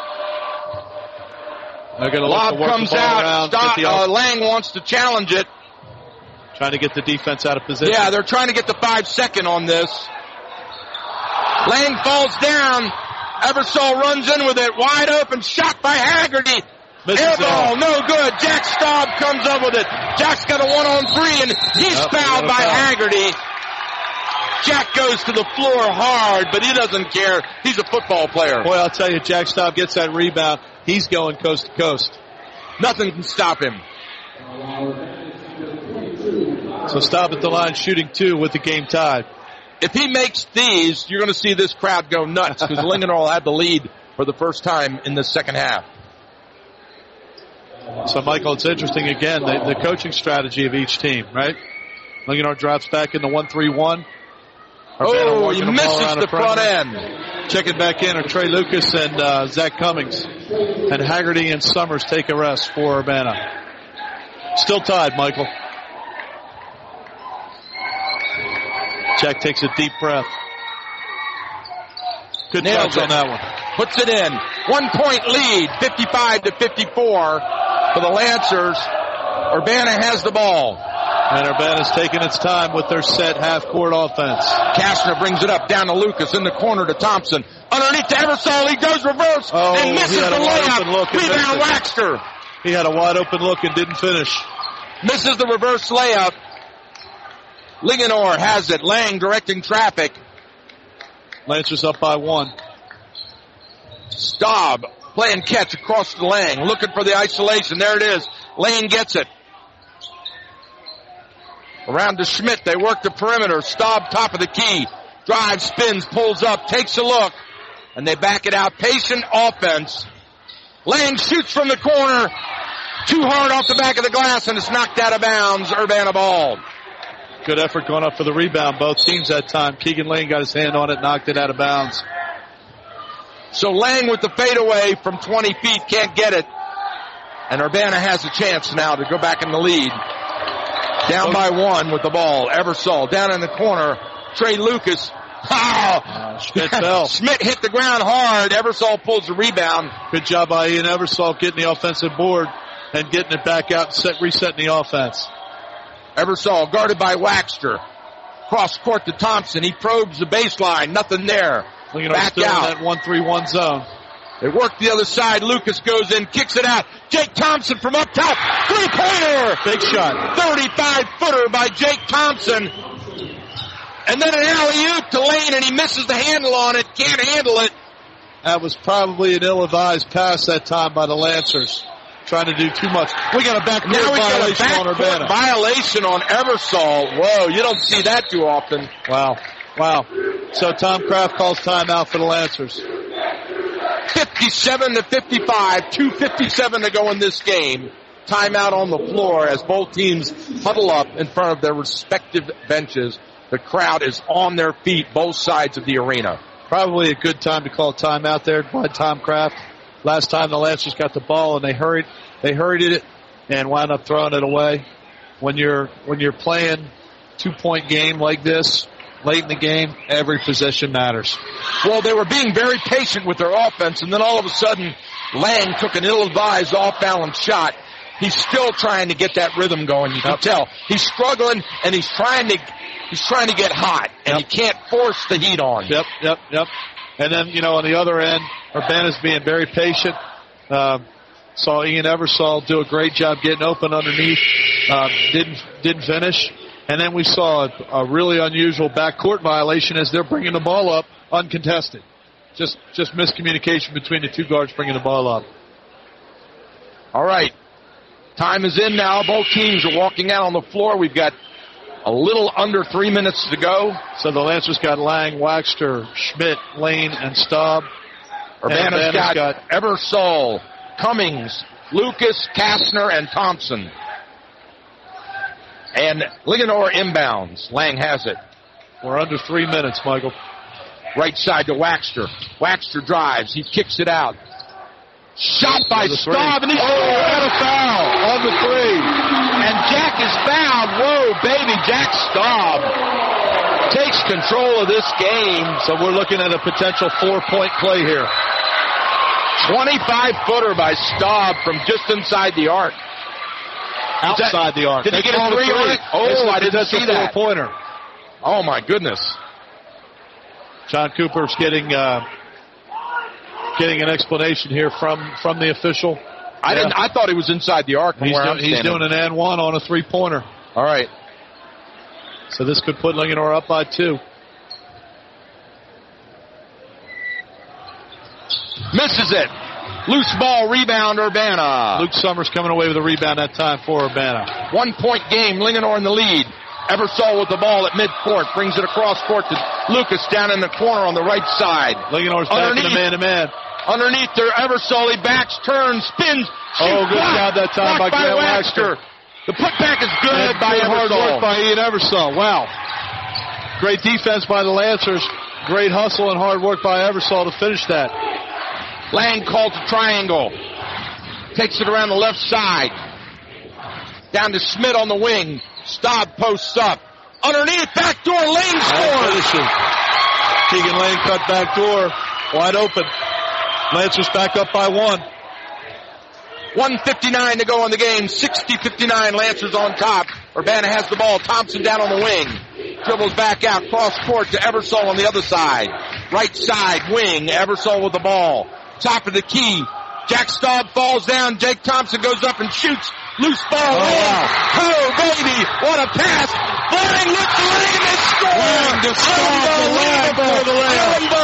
Lob comes out. Lang wants to challenge it. Trying to get the defense out of position. Yeah, they're trying to get the 5-second on this. Lang falls down. Eversole runs in with it. Wide open. Shot by Haggerty. Air ball. No good. Jack Staub comes up with it. Jack's got a 1-on-3, and he's fouled by Haggerty. Jack goes to the floor hard, but he doesn't care. He's a football player. Boy, I'll tell you, Jack Staub gets that rebound. He's going coast to coast. Nothing can stop him. So Staub at the line shooting 2 with the game tied. If he makes these, you're going to see this crowd go nuts because Linganore will have the lead for the first time in the second half. So, Michael, it's interesting again, the coaching strategy of each team, right? Linganore drops back into 1-3-1. Oh, he misses the front end. Checking back in are Trey Lucas and Zach Cummings. And Haggerty and Summers take a rest for Urbana. Still tied, Michael. Jack takes a deep breath. Good touch on that one. Puts it in. 1 point lead, 55-54 for the Lancers. Urbana has the ball. And Urbana's taking its time with their set half-court offense. Kastner brings it up down to Lucas in the corner to Thompson. Underneath to Eversole. He goes reverse and misses the layup. Rebound Waxter. He had a wide-open look and didn't finish. Misses the reverse layup. Linganore has it. Lang directing traffic. Lancers up by 1. Staub playing catch across the Lang. Looking for the isolation. There it is. Lane gets it. Around to Schmidt. They work the perimeter. Staub top of the key. Drives, spins, pulls up, takes a look. And they back it out. Patient offense. Lang shoots from the corner. Too hard off the back of the glass, and it's knocked out of bounds. Urbana ball. Good effort going up for the rebound. Both teams that time. Keegan Lane got his hand on it, knocked it out of bounds. So Lang with the fadeaway from 20 feet can't get it. And Urbana has a chance now to go back in the lead. Down by 1 with the ball. Eversole down in the corner. Trey Lucas. Schmidt fell. Schmidt hit the ground hard. Eversole pulls the rebound. Good job by Ian Eversole getting the offensive board and getting it back out and resetting the offense. Eversole guarded by Waxter. Cross court to Thompson. He probes the baseline. Nothing there. Back out. In that 1-3-1 zone. They work the other side. Lucas goes in, kicks it out. Jake Thompson from up top. 3-pointer. Big shot. 35-footer by Jake Thompson. And then an alley-oop to Lane, and he misses the handle on it. Can't handle it. That was probably an ill-advised pass that time by the Lancers. Trying to do too much. We got a backcourt violation on Urbana. Violation on Eversole. Whoa, you don't see that too often. Wow. So Tom Kraft calls timeout for the Lancers. 57-55, 2:57 to go in this game. Timeout on the floor as both teams huddle up in front of their respective benches. The crowd is on their feet, both sides of the arena. Probably a good time to call timeout there by Tom Kraft. Last time the Lancers got the ball and they hurried it and wound up throwing it away. When you're playing 2-point game like this, late in the game, every possession matters. Well, they were being very patient with their offense, and then all of a sudden, Lang took an ill-advised off-balance shot. He's still trying to get that rhythm going. You can tell he's struggling, and he's trying to get hot, and he can't force the heat on. Yep. And then, on the other end, Urbana's being very patient. Saw Ian Eversole do a great job getting open underneath. Didn't finish. And then we saw a really unusual backcourt violation as they're bringing the ball up uncontested. Just miscommunication between the two guards bringing the ball up. All right. Time is in now. Both teams are walking out on the floor. We've got a little under 3 minutes to go. So the Lancers got Lang, Waxter, Schmidt, Lane, and Staub. Urbana's got Eversole, Cummings, Lucas, Kastner, and Thompson. And Linganore inbounds. Lang has it. We're under 3 minutes, Michael. Right side to Waxter. Waxter drives. He kicks it out. Shot by Staub, and and a foul on the three. And Jack is fouled. Whoa, baby, Jack Staub takes control of this game. So we're looking at a potential 4-point play here. 25-footer by Staub from just inside the arc. Outside the arc. Did he get a three on it? Oh, I didn't see that. 4-pointer. Oh, my goodness. John Cooper's getting an explanation here from the official. I thought he was inside the arc. He's doing an and one on a 3-pointer. All right. So this could put Linganore up by 2. Misses it. Loose ball, rebound, Urbana. Luke Summers coming away with a rebound that time for Urbana. 1-point game, Linganore in the lead. Eversole with the ball at midcourt, brings it across court to Lucas down in the corner on the right side. Linganore's back in the man-to-man. Underneath there, Eversole, he backs, turns, spins. Good job that time by Grant Waxter. The putback is good by Eversole. Hard work by Ian Eversole. Wow. Great defense by the Lancers. Great hustle and hard work by Eversole to finish that. Lang calls a triangle. Takes it around the left side. Down to Schmidt on the wing. Staub posts up. Underneath, back door, Lane scores. Keegan Lane cut back door. Wide open. Lancers back up by 1. 1:59 to go in the game. 60-59, Lancers on top. Urbana has the ball. Thompson down on the wing. Dribbles back out, cross court to Eversole on the other side. Right side, wing. Eversole with the ball. Top of the key. Jack Staub falls down. Jake Thompson goes up and shoots. Loose ball. Oh, baby. What a pass. Lang with the lane and scores.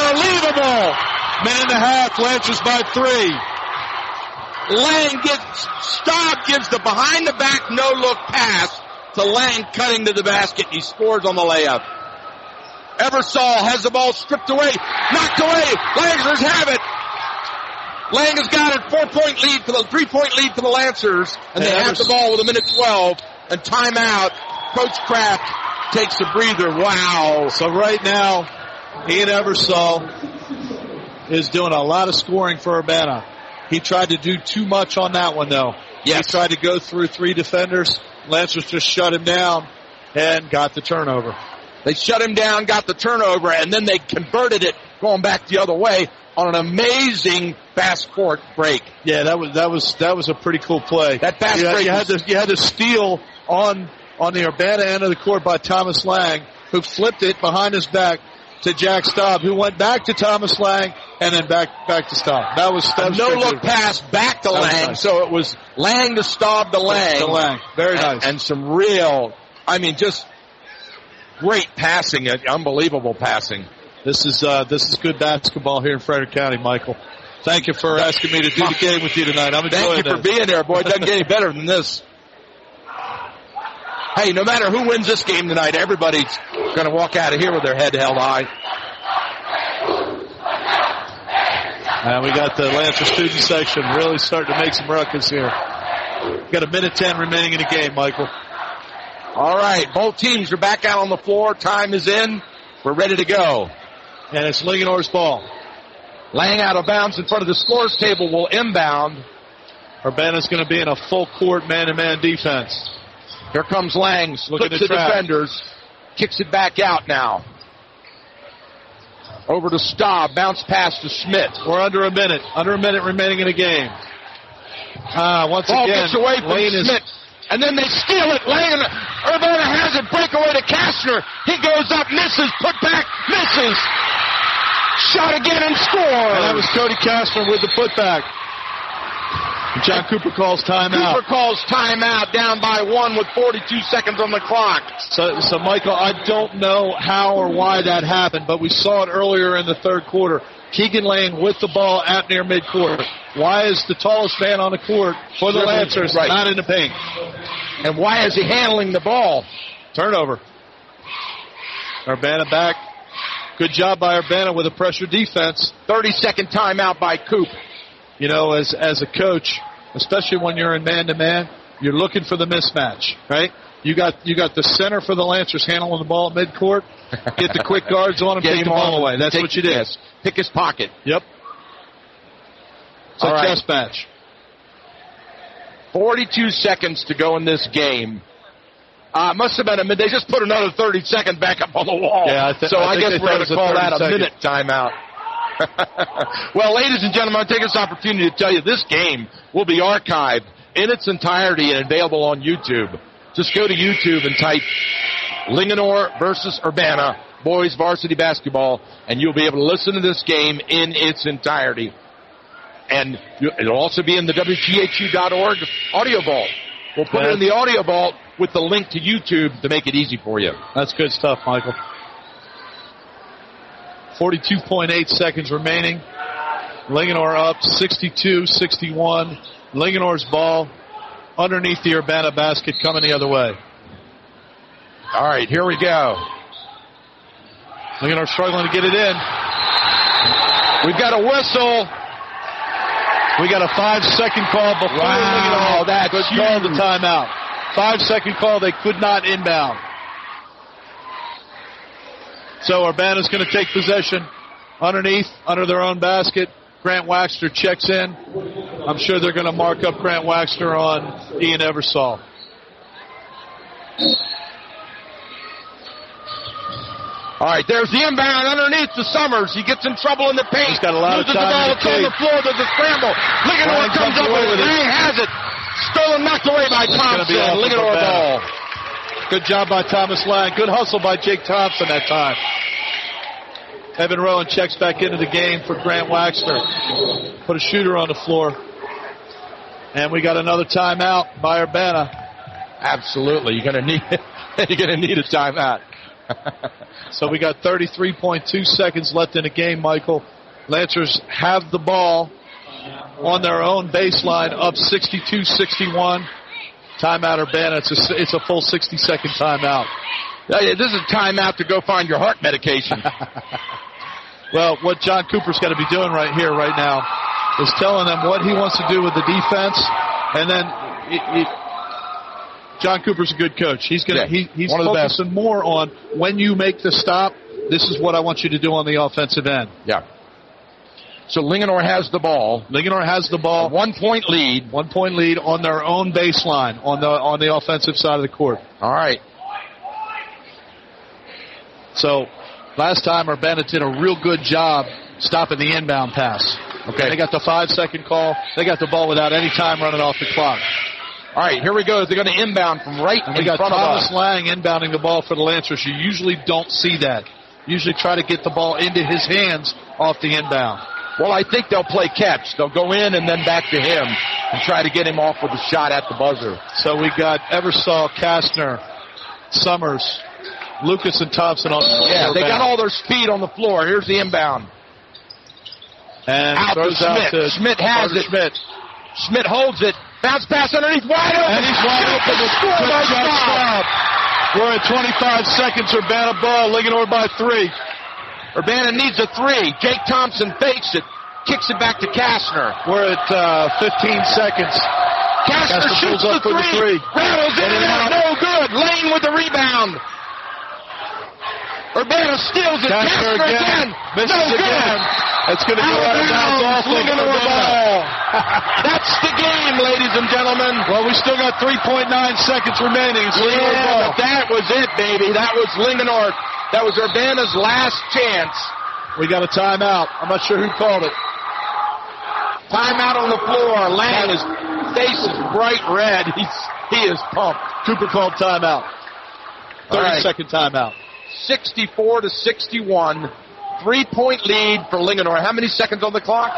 Unbelievable. Minute and a half. Lancers by 3. Staub gives the behind the back no look pass to Lang cutting to the basket. He scores on the layup. Eversole has the ball stripped away. Knocked away. Lancers have it. Lang has got a 3-point lead for the Lancers, and they have the ball with 1:12 and timeout. Coach Kraft takes a breather. Wow. So right now, Ian Eversole is doing a lot of scoring for Urbana. He tried to do too much on that one, though. Yes. He tried to go through 3 defenders. Lancers just shut him down and got the turnover. They shut him down, got the turnover, and then they converted it going back the other way on an amazing fast court break. Yeah, that was a pretty cool play. That fast break. You had to steal on the Urbana end of the court by Thomas Lang, who flipped it behind his back to Jack Staub, who went back to Thomas Lang and then back to Staub. That was no look pass back to Lang. Nice. So it was Lang to Staub to Lang. Very nice. And some real, just great passing, unbelievable passing. This is good basketball here in Frederick County, Michael. Thank you for asking me to do the game with you tonight. I'm enjoying it. Thank you for being there, boy. It doesn't get any better than this. Hey, no matter who wins this game tonight, everybody's going to walk out of here with their head held high. And we got the Lancer student section really starting to make some ruckus here. Got 1:10 remaining in the game, Michael. All right, both teams are back out on the floor. Time is in. We're ready to go. And it's Linganore's ball. Lang out of bounds in front of the scores table will inbound. Urbana's going to be in a full court man-to-man defense. Here comes Lang, splits the defenders, kicks it back out now. Over to Staub, bounce pass to Schmidt. We're under a minute remaining in the game. Once ball again, gets away from Schmidt, and then they steal it. Urbana has it, breakaway to Kastner. He goes up, misses, put back, misses. Shot again and scores. And that was Cody Kastner with the putback. John Cooper calls timeout. Cooper calls timeout, down by 1 with 42 seconds on the clock. So Michael, I don't know how or why that happened, but we saw it earlier in the third quarter. Keegan Lane with the ball at near midcourt. Why is the tallest man on the court for the Lancers not in the paint? And why is he handling the ball? Turnover. Urbana back. Good job by Urbana with a pressure defense. 30-second timeout by Coop. You know, as a coach, especially when you're in man-to-man, you're looking for the mismatch, right? You got the center for the Lancers handling the ball at midcourt. Get the quick guards on him, take the ball away. That's what you did. Yes. Pick his pocket. Yep. It's a chess match. 42 seconds to go in this game. Must have been a minute. They just put another 30-second back up on the wall. Yeah, so I guess we're going to call that a minute timeout. Well, ladies and gentlemen, I take this opportunity to tell you this game will be archived in its entirety and available on YouTube. Just go to YouTube and type Linganore versus Urbana boys varsity basketball, and you'll be able to listen to this game in its entirety. And it'll also be in the WTHU.org audio vault. We'll put it in the audio vault with the link to YouTube to make it easy for you. That's good stuff, Michael. 42.8 seconds remaining. Linganore up 62-61. Linganore's ball underneath the Urbana basket coming the other way. All right, here we go. Linganore struggling to get it in. We've got a whistle. We got a 5-second call before Linganore. That's called the timeout. 5-second call. They could not inbound. So Urbana's going to take possession underneath, under their own basket. Grant Waxter checks in. I'm sure they're going to mark up Grant Waxter on Ian Eversole. All right, there's the inbound underneath to Summers. He gets in trouble in the paint. He's got a lot of time. The ball. It's on the floor. There's a scramble. Linganore comes up with it. He has it. Stolen, knocked away by Thompson. Linganore ball. Good job by Thomas Lang. Good hustle by Jake Thompson that time. Evan Rowan checks back into the game for Grant Waxter. Put a shooter on the floor. And we got another timeout by Urbana. Absolutely. You're going to need a timeout. So we got 33.2 seconds left in the game, Michael. Lancers have the ball on their own baseline, up 62-61. Timeout, Urbana. It's a full 60-second timeout. This is a timeout to go find your heart medication. Well, what John Cooper's got to be doing right here, right now, is telling them what he wants to do with the defense, and then John Cooper's a good coach. He's focusing more on when you make the stop, this is what I want you to do on the offensive end. Yeah. So Linganore has the ball. Linganore has the ball. 1 point lead. 1 point lead on their own baseline on the offensive side of the court. All right. So last time Urbana did a real good job stopping the inbound pass. Okay. They got the 5-second call. They got the ball without any time running off the clock. All right, here we go. They're going to inbound from right in front of us. We got Thomas Lang inbounding the ball for the Lancers. You usually don't see that. You usually try to get the ball into his hands off the inbound. Well, I think they'll play catch. They'll go in and then back to him and try to get him off with a shot at the buzzer. So we got Eversole, Kastner, Summers, Lucas, and Thompson on the floor. Yeah, they got all their speed on the floor. Here's the inbound. And out to Schmidt. Schmidt has it. Schmidt holds it. Bounce pass underneath, wide open. And he's wide open. Good stop. We're at 25 seconds. Urbana ball. Linganore by 3. Urbana needs a 3. Jake Thompson fakes it. Kicks it back to Kastner. We're at 15 seconds. Kastner shoots the 3. Rattles in and out. No good. Lane with the rebound. Urbana steals it. Kastner again. Misses again. It's going to go out of bounds off of Urbana. Ball. That's the game, ladies and gentlemen. Well, we still got 3.9 seconds remaining. It's Linganore ball. But that was it, baby. That was Linganore. That was Urbana's last chance. We got a timeout. I'm not sure who called it. Timeout on the floor. Lang, his face is bright red. He is pumped. Cooper called timeout. 30-second timeout. 64-61. 3-point lead for Linganore. How many seconds on the clock?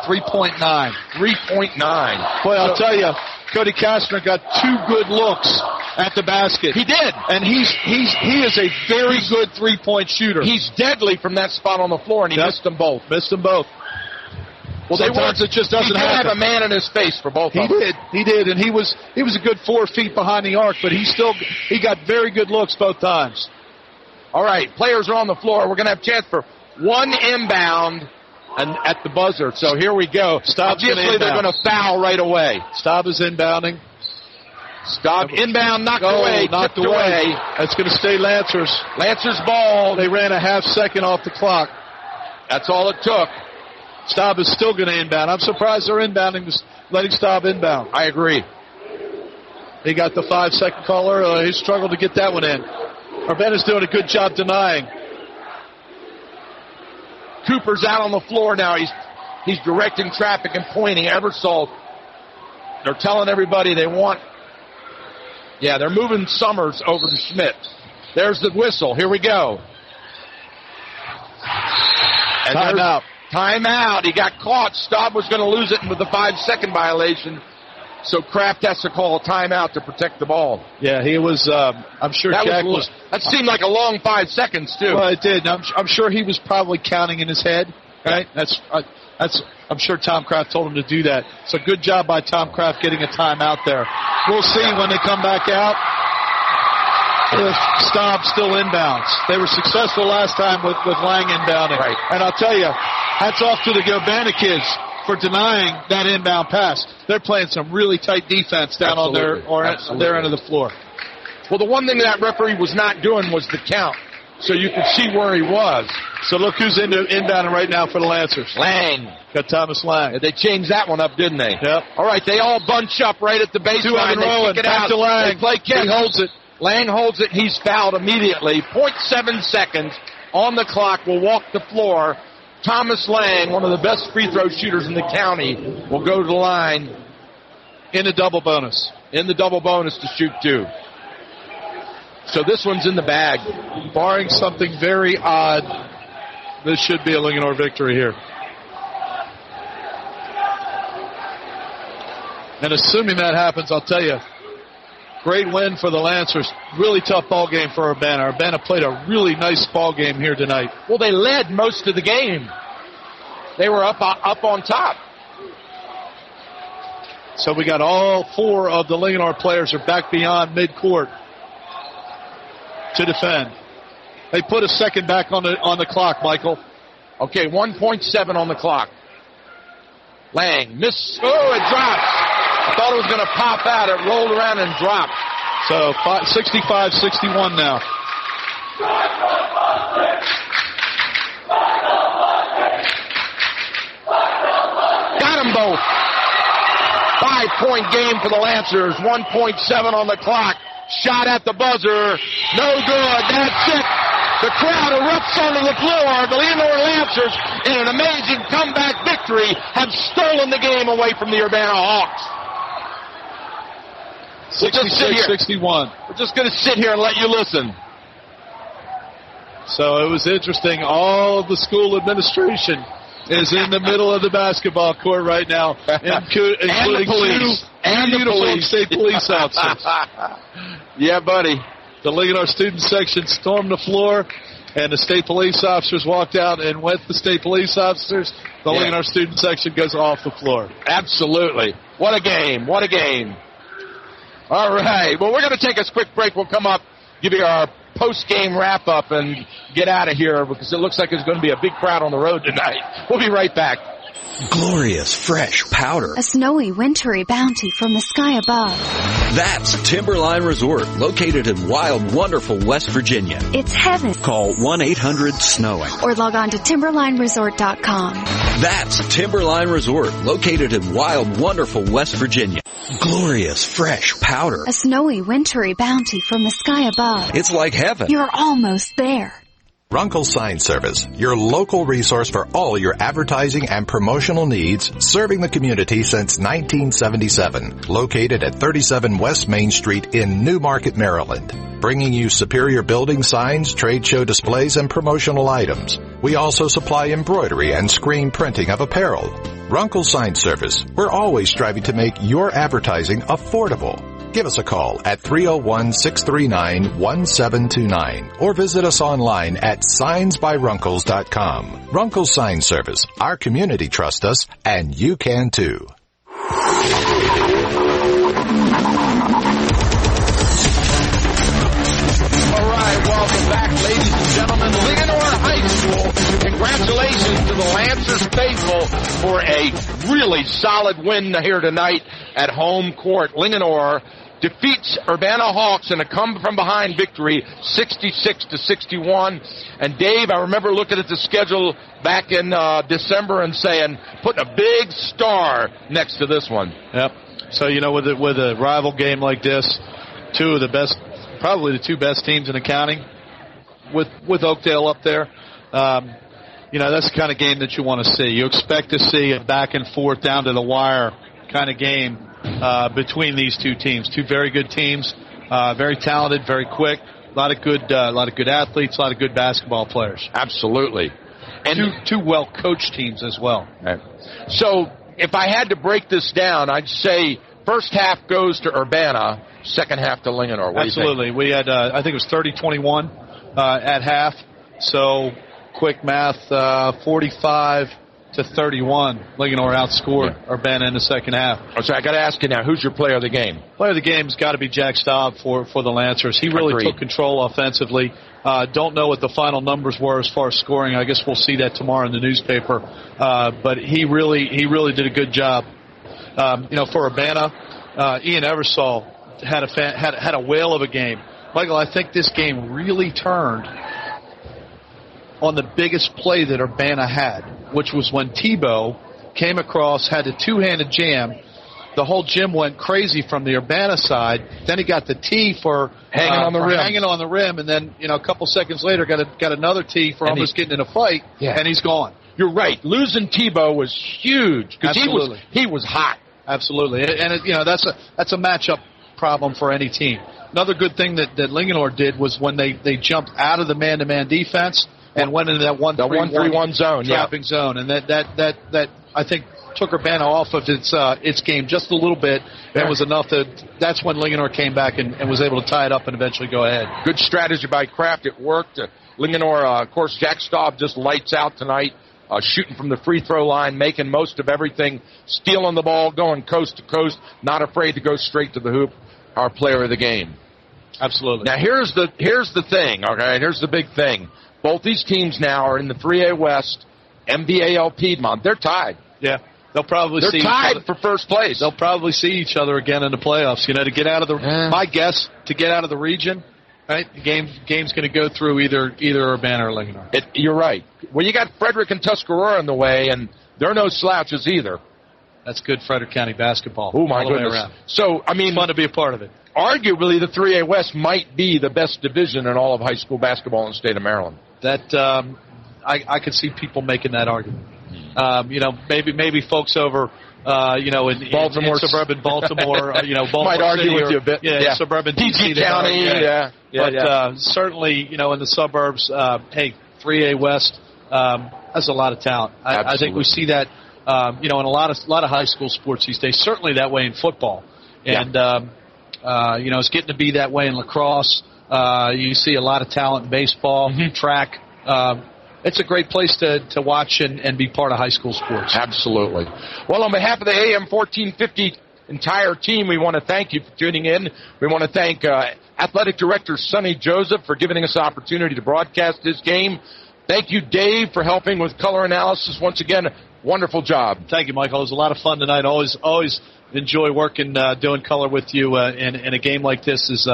3.9. 3.9. Boy, I'll tell you, Cody Kastner got 2 good looks at the basket. He did. And he is a very good 3-point shooter. He's deadly from that spot on the floor, and he missed them both. Well, sometimes it just doesn't happen. He did have a man in his face for both of them. He did, and he was a good 4 feet behind the arc, but he got very good looks both times. All right, players are on the floor. We're going to have a chance for one inbound and at the buzzer. So here we go. Obviously, they're going to foul right away. Staub is inbounding. Staub inbound, knocked away. That's going to stay Lancers. Lancers ball. They ran a half second off the clock. That's all it took. Staub is still going to inbound. I'm surprised they're inbounding, letting Staub inbound. I agree. He got the 5-second call earlier. He struggled to get that one in. Urbana's doing a good job denying. Cooper's out on the floor now. He's directing traffic and pointing. Eversole. They're telling everybody they want. Yeah, they're moving Summers over to Schmidt. There's the whistle. Here we go. And timeout. Timeout. He got caught. Staub was going to lose it with the 5-second violation. So Kraft has to call a timeout to protect the ball. Yeah, he was, I'm sure Jack was. That seemed like a long 5 seconds, too. Well, it did. I'm sure he was probably counting in his head, right? I'm sure Tom Kraft told him to do that. So good job by Tom Kraft getting a timeout there. We'll see when they come back out if Staub still inbounds. They were successful last time with Lang inbounding. Right. And I'll tell you, hats off to the Urbana kids for denying that inbound pass. They're playing some really tight defense down on their end of the floor. Well, the one thing that referee was not doing was the count, so you could see where he was. So look who's inbounding right now for the Lancers. Lang. Got Thomas Lang. They changed that one up, didn't they? Yep. All right, they all bunch up right at the baseline. They kick it out. To Lang. They play catch. He holds it. Lang holds it. He's fouled immediately. 0.7 seconds on the clock. Will walk the floor. Thomas Lang, one of the best free throw shooters in the county, will go to the line in the double bonus. In the double bonus to shoot 2. So this one's in the bag. Barring something very odd, this should be a Linganore victory here. And assuming that happens, I'll tell you, great win for the Lancers. Really tough ball game for Urbana. Urbana played a really nice ball game here tonight. Well, they led most of the game. They were up on top. So we got all 4 of the Linganore players are back beyond midcourt to defend. They put a second back on the clock, Michael. Okay, 1.7 on the clock. Lang miss. Oh, it drops. I thought it was going to pop out. It rolled around and dropped. So 65-61 now. Got them both. 5-point game for the Lancers. 1.7 on the clock. Shot at the buzzer. No good. That's it. The crowd erupts onto the floor. The Linganore Lancers, in an amazing comeback victory, have stolen the game away from the Urbana Hawks. 66-61. We're just going to sit here and let you listen. So it was interesting. All of the school administration is in the middle of the basketball court right now, including two state police officers. Yeah, buddy. The Linganore student section stormed the floor, and the state police officers walked out, and with the state police officers, the Linganore student section goes off the floor. Absolutely. What a game. What a game. All right. Well, we're going to take a quick break. We'll come up, give you our post-game wrap-up, and get out of here because it looks like there's going to be a big crowd on the road tonight. We'll be right back. Glorious, fresh powder. A snowy, wintry bounty from the sky above. That's Timberline Resort, located in wild, wonderful West Virginia. It's heaven. Call 1-800-SNOWING. Or log on to TimberlineResort.com. That's Timberline Resort, located in wild, wonderful West Virginia. Glorious, fresh powder. A snowy, wintry bounty from the sky above. It's like heaven. You're almost there. Runkle Sign Service, your local resource for all your advertising and promotional needs, serving the community since 1977. Located at 37 West Main Street in Newmarket, Maryland. Bringing you superior building signs, trade show displays, and promotional items. We also supply embroidery and screen printing of apparel. Runkle Sign Service, we're always striving to make your advertising affordable. Give us a call at 301-639-1729 or visit us online at signsbyrunkles.com. Runkle Sign Service. Our community trusts us, and you can too. All right, welcome back, ladies and gentlemen. Linganore High School. Congratulations to the Lancers faithful for a really solid win here tonight at home court. Linganore defeats Urbana Hawks in a come-from-behind victory, 66-61. And Dave, I remember looking at the schedule back in December and saying, putting a big star next to this one. Yep. So, with a rival game like this, two of the best, probably the two best teams in the county, with Oakdale up there, that's the kind of game that you want to see. You expect to see a back and forth, down to the wire kind of game between these two teams. Two very good teams, very talented, very quick, a lot of good athletes, a lot of good basketball players. Absolutely. And two well-coached teams as well. Right. So if I had to break this down, I'd say first half goes to Urbana, second half to Linganore. What Absolutely. do you think? We had, I think it was 30-21 at half. So quick math, 45-31. Linganore outscored Urbana in the second half. So I got to ask you now, who's your player of the game? Player of the game's got to be Jack Staub for the Lancers. He really took control offensively. Don't know what the final numbers were as far as scoring. I guess we'll see that tomorrow in the newspaper. But he really did a good job. For Urbana, Ian Eversole had a whale of a game. Michael, I think this game really turned on the biggest play that Urbana had, which was when Tebow came across, had a two-handed jam. The whole gym went crazy from the Urbana side. Then he got the tee for hanging on the rim, and then a couple seconds later got another tee for almost getting in a fight, and he's gone. You're right. Losing Tebow was huge because he was hot. Absolutely, and that's a matchup problem for any team. Another good thing that Linganore did was when they jumped out of the man-to-man defense and went into that 1-3-1 zone, trapping zone, and that I think took Urbana off of its game just a little bit. That was enough that's when Linganore came back and was able to tie it up and eventually go ahead. Good strategy by Kraft. It worked. Linganore, of course, Jack Staub just lights out tonight, shooting from the free throw line, making most of everything, stealing the ball, going coast to coast, not afraid to go straight to the hoop. Our player of the game. Absolutely. Now here's the thing. Okay, here's the big thing. Both these teams now are in the 3A West, MVAL Piedmont. They're tied. Yeah. They're tied for first place. They'll probably see each other again in the playoffs. To get out of my guess, to get out of the region, right? The game's going to go through either Urbana or Linganore. You're right. Well, you got Frederick and Tuscarora in the way, and they're no slouches either. That's good Frederick County basketball. Oh my goodness! So it's fun to be a part of it. Arguably, the 3A West might be the best division in all of high school basketball in the state of Maryland. That I could see people making that argument. Maybe folks over, in suburban Baltimore, Baltimore might argue City with you a bit. Yeah. Suburban PG County. But certainly, in the suburbs, 3A West has a lot of talent. I think we see that, in a lot of high school sports these days. Certainly that way in football, and it's getting to be that way in lacrosse. You see a lot of talent in baseball, track. It's a great place to watch and be part of high school sports. Absolutely. Well, on behalf of the AM 1450 entire team, we want to thank you for tuning in. We want to thank Athletic Director Sonny Joseph for giving us the opportunity to broadcast this game. Thank you, Dave, for helping with color analysis. Once again, wonderful job. Thank you, Michael. It was a lot of fun tonight. Always enjoy working, doing color with you, and a game like this is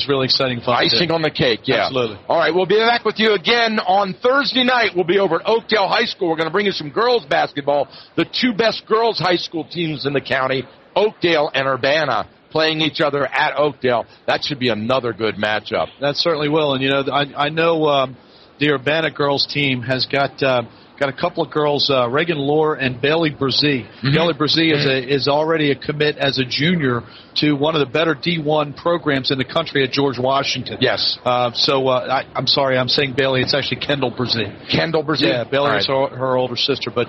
really exciting fun. Icing on the cake, yeah. Absolutely. All right, we'll be back with you again on Thursday night. We'll be over at Oakdale High School. We're going to bring you some girls basketball. The two best girls high school teams in the county, Oakdale and Urbana, playing each other at Oakdale. That should be another good matchup. That certainly will. And, I know the Urbana girls team has got a couple of girls, Reagan Lohr and Bailey Brzee. Mm-hmm. Bailey Brzee is already a commit as a junior to one of the better D1 programs in the country at George Washington. Yes. I'm sorry, I'm saying Bailey. It's actually Kendall Brzee. Kendall Brzee? Yeah, Bailey is her older sister. But,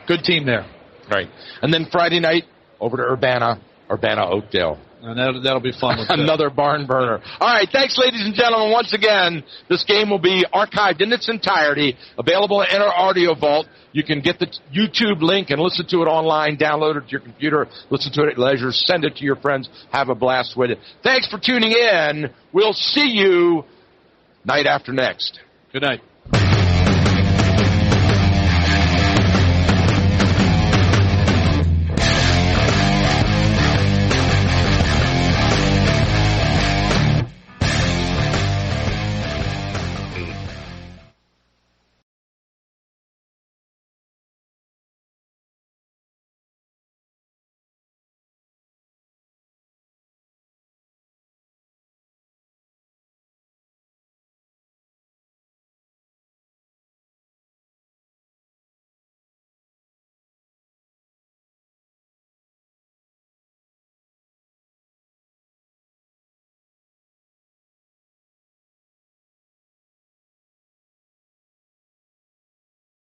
good team there. Right. And then Friday night, over to Urbana Oakdale. And that'll be fun. Another barn burner. All right, thanks, ladies and gentlemen. Once again, this game will be archived in its entirety, available in our audio vault. You can get the YouTube link and listen to it online, download it to your computer, listen to it at leisure, send it to your friends, have a blast with it. Thanks for tuning in. We'll see you night after next. Good night.